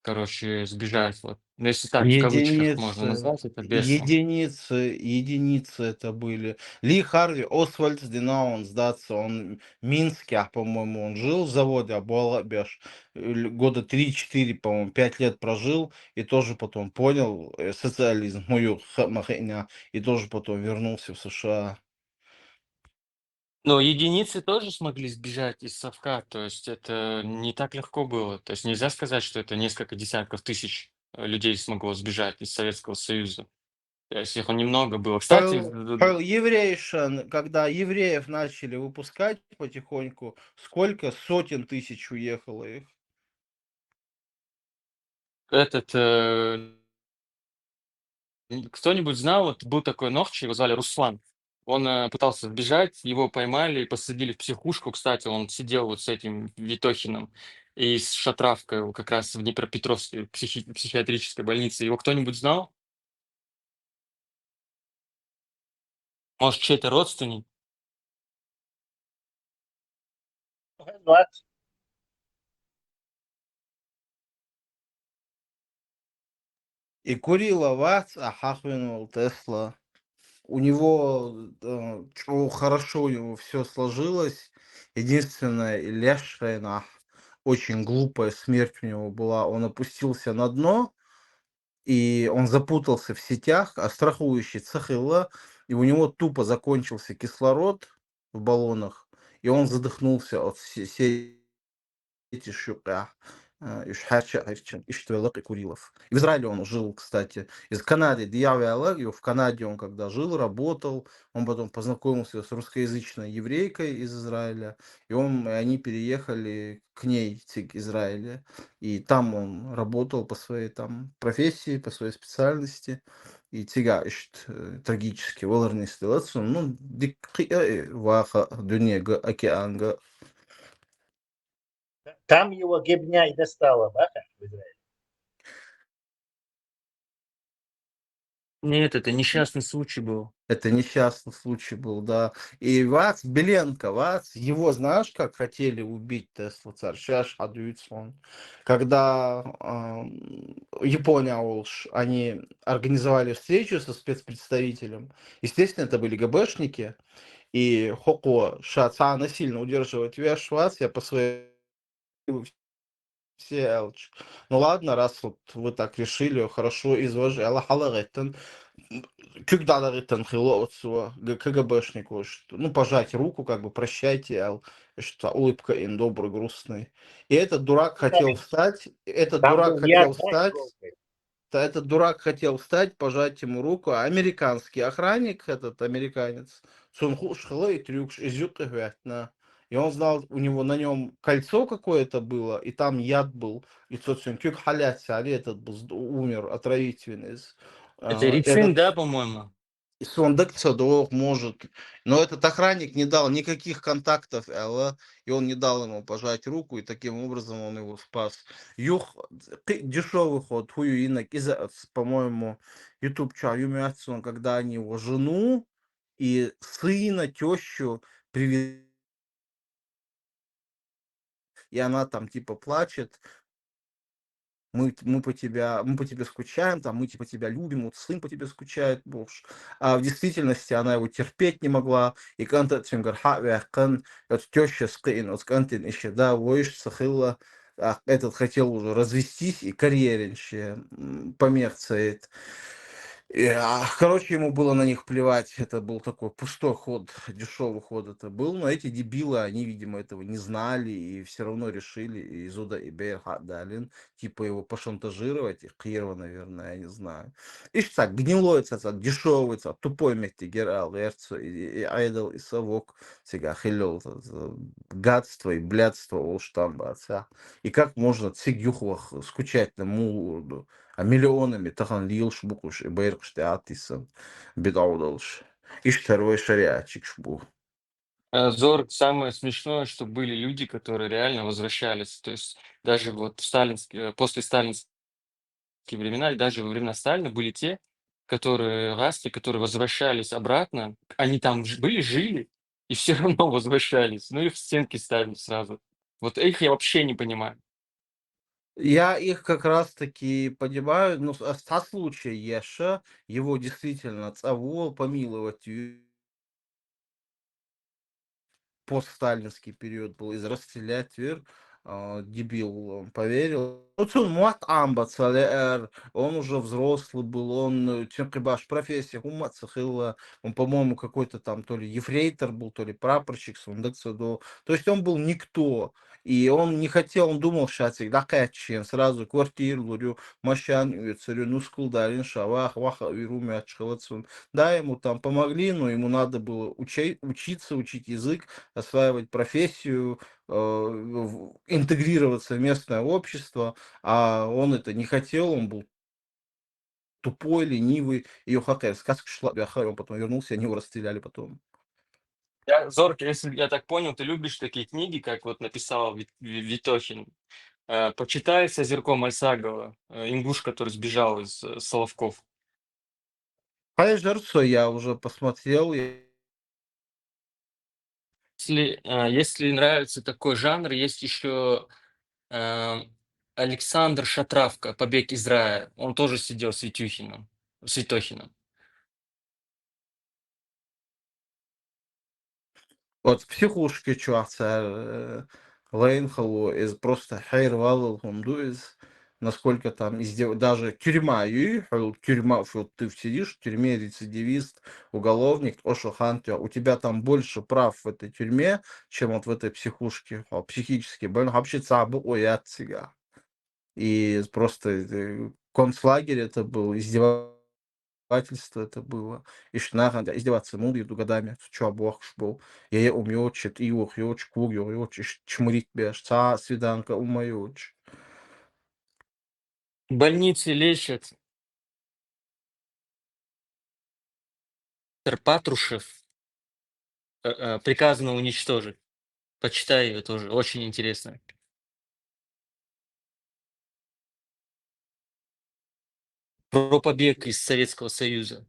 короче, сбежать. Вот. Но если так в кавычках можно назвать, это бегство. Единицы это были. Ли Харви Освальд Динаун сдаться, он в Минске, по-моему, он жил в заводе, а Буалабеш года 3-4, по-моему, 5 лет прожил, и тоже потом понял социализм, мою махиня, и тоже потом вернулся в США. Но единицы тоже смогли сбежать из совка, то есть это не так легко было. То есть нельзя сказать, что это несколько десятков тысяч людей смогло сбежать из Советского Союза. То есть их немного было. Кстати, Еврейшин, когда евреев начали выпускать потихоньку, сколько сотен тысяч уехало их? этот кто-нибудь знал, вот был такой Нохчи, его звали Руслан. Он пытался сбежать, его поймали и посадили в психушку. Кстати, он сидел вот с этим Витохиным и с Шатравкой как раз в Днепропетровской психиатрической больнице. Его кто-нибудь знал? Может, чей-то родственник? И курила вац, а хахвинул Тесла. У него хорошо у него все сложилось. Единственное, Лешина, очень глупая смерть у него была. Он опустился на дно, и он запутался в сетях, а страхующий Цахилла, и у него тупо закончился кислород в баллонах, и он задохнулся от сети щука. И Курилов. В Израиле он жил, кстати. Из Канады и в Канаде он когда жил, работал, он потом познакомился с русскоязычной еврейкой из Израиля, и они переехали к ней, к Израиле, и там он работал по своей там профессии, по своей специальности, и тига ишт трагически воларный стелаться, ну, диккия ваха дунега океанга. Там его гибня и достала, да, как в Израиле? Нет, это несчастный случай был. Это несчастный случай был, да. И вас, Беленко, вас, его знаешь, как хотели убить Тесла царь? Сейчас он. Когда Япония, они организовали встречу со спецпредставителем. Естественно, это были ГБшники. И Хоко Шаца насильно удерживает веш вас, я по своей все Элч. Ну ладно, раз вот вы так решили, хорошо, изложи. Аллах Аллахеттен. Кюкдалареттен хилоцу КГБшнику, что, ну, пожать руку, как бы прощайте, что улыбка им добрый, грустный. И этот дурак хотел встать, Там был не одна кровь. этот дурак хотел встать, пожать ему руку, а американский охранник, этот американец, и трюкш, и он знал, у него на нем кольцо какое-то было, и там яд был, и тот кюк этот был, умер, отравительный. Это Рицин, да, по-моему? И Суандек Цадох может, но этот охранник не дал никаких контактов Элла, и он не дал ему пожать руку, и таким образом он его спас. Юх, дешевый ход, хую инок, по-моему, YouTube чаю, когда они его жену и сына, тещу привезли, и она там типа плачет, мы по тебе скучаем, там, мы типа тебя любим, вот сын по тебе скучает, боже. А в действительности она его терпеть не могла, и когда вот теща скин, вот кантин еще, да, воиш сахила, этот хотел уже развестись и карьеренще померцает. Короче, ему было на них плевать, это был такой пустой ход, дешевый ход это был, но эти дебилы, они, видимо, этого не знали и все равно решили из Уда и Бейрхадалин, типа его пошантажировать, их Кирова, наверное, я не знаю. И что, гнилой цацат, дешевый цацат, тупой метти герал, эрцо, и айдол, и совок, сега хилел, гадство и блядство, олштамба отца. И как можно цигюхвах скучать на мулурду, а миллионами тахан лилш букуш и бейркште атисан бедаудалш. И второй шариатчик шбу. Зорг, самое смешное, что были люди, которые реально возвращались. То есть даже вот после сталинские времена, и даже во времена Сталина были те, которые возвращались обратно. Они там были, жили, и все равно возвращались. Ну, их в стенки ставили сразу. Вот их я вообще не понимаю. Я их как раз таки понимаю, ну, со случая Еша, его действительно цавол помиловать постсталинский период был, из расстрелять дебил, он поверил. Вот он муат амба цалер, он уже взрослый был, он чекибаш профессия, он, по-моему, какой-то там то ли ефрейтор был, то ли прапорщик, то есть он был никто. И он не хотел, он думал, сейчас всегда качен, сразу квартиру, говорю, машан, царю, ну, скулдарин, шавах, ваха, вируми, отшхавацун. Да, ему там помогли, но ему надо было учиться, учить язык, осваивать профессию, интегрироваться в местное общество, а он это не хотел, он был тупой, ленивый, и какая сказка шла, он потом вернулся, они его расстреляли потом. Зорг, если я так понял, ты любишь такие книги, как вот написал Витохин. Почитай с Озерком Альсагова, ингуш, который сбежал из Соловков. Хайжерсо я уже посмотрел. Если нравится такой жанр, есть еще Александр Шатравка, «Побег из рая». Он тоже сидел с Витохиным. Вот в психушке чувак, Лейнхолу из просто хайрвал из насколько там даже тюрьма, тюрьма, вот ты сидишь в тюрьме, рецидивист, уголовник, ошохантя, у тебя там больше прав в этой тюрьме, чем вот в этой психушке, психически больно, вообще цабы оят себя. И просто концлагерь это был, издевательство это было. И шнага, издеваться мудью годами, что бог был. Я умеючит, и ухеч, кугеч, чмурить беш, свиданка умеюч. Больницы лечат. Патрушев приказано уничтожить. Почитай ее тоже, очень интересно. Про побег из Советского Союза.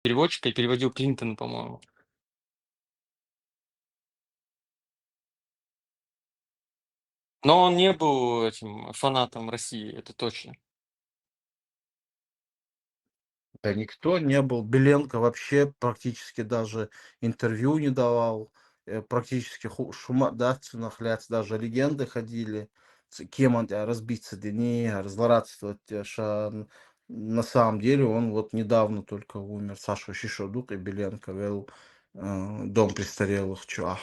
Переводчика переводил Клинтон, по-моему. Но он не был этим фанатом России, это точно. Да никто не был. Беленко вообще практически даже интервью не давал. Практически шумодавцев, даже легенды ходили. Кем он разбиться дни, злорадствовать, на самом деле он вот недавно только умер. Саша Шишодук и Беленко вел дом престарелых чувак.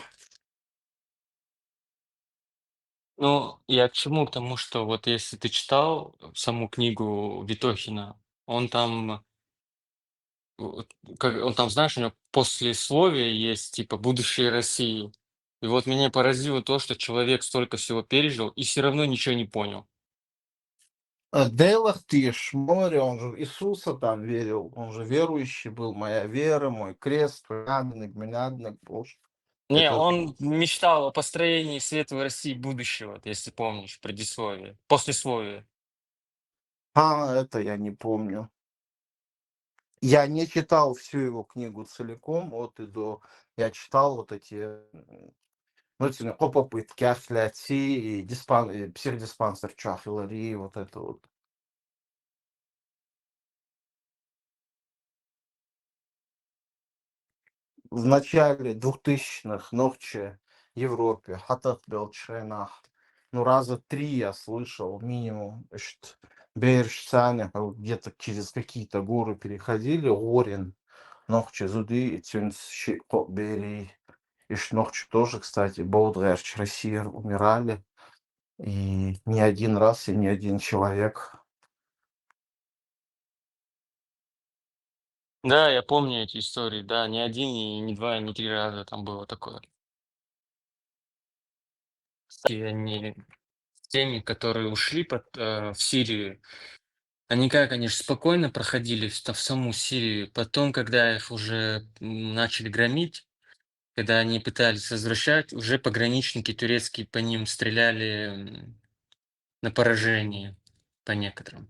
Ну, я к чему? К тому, что вот если ты читал саму книгу Витохина, он там, он там, знаешь, у него послесловие есть, типа, будущее России. И вот меня поразило то, что человек столько всего пережил и все равно ничего не понял. Делах Тиш, море, он же Иисуса там верил, он же верующий был, моя вера, мой крест, мнадник, Боже. Не, Это, он мечтал о построении светлой России будущего, если помнишь, предисловие, послесловие. это я не помню. Я не читал всю его книгу целиком, от и до. Я читал вот эти, ну, эти попытки, аффилиации, и психдиспансер Чахилари, вот это вот. В начале 2000-х ногче Европе, хатат белчренах. Ну, раза 3 я слышал минимум, что Бейршсане, где-то через какие-то горы переходили, Орен, ногче Зуды, и Цюнс Бери, и ногче тоже, кстати, Болдерч, Россия умирали, и не один раз, и не один человек. Да, я помню эти истории, да, не один, и не два, и не три раза там было такое. И они с теми, которые ушли в Сирию, они как, они же спокойно проходили в саму Сирию. Потом, когда их уже начали громить, когда они пытались возвращать, уже пограничники турецкие по ним стреляли на поражение, по некоторым.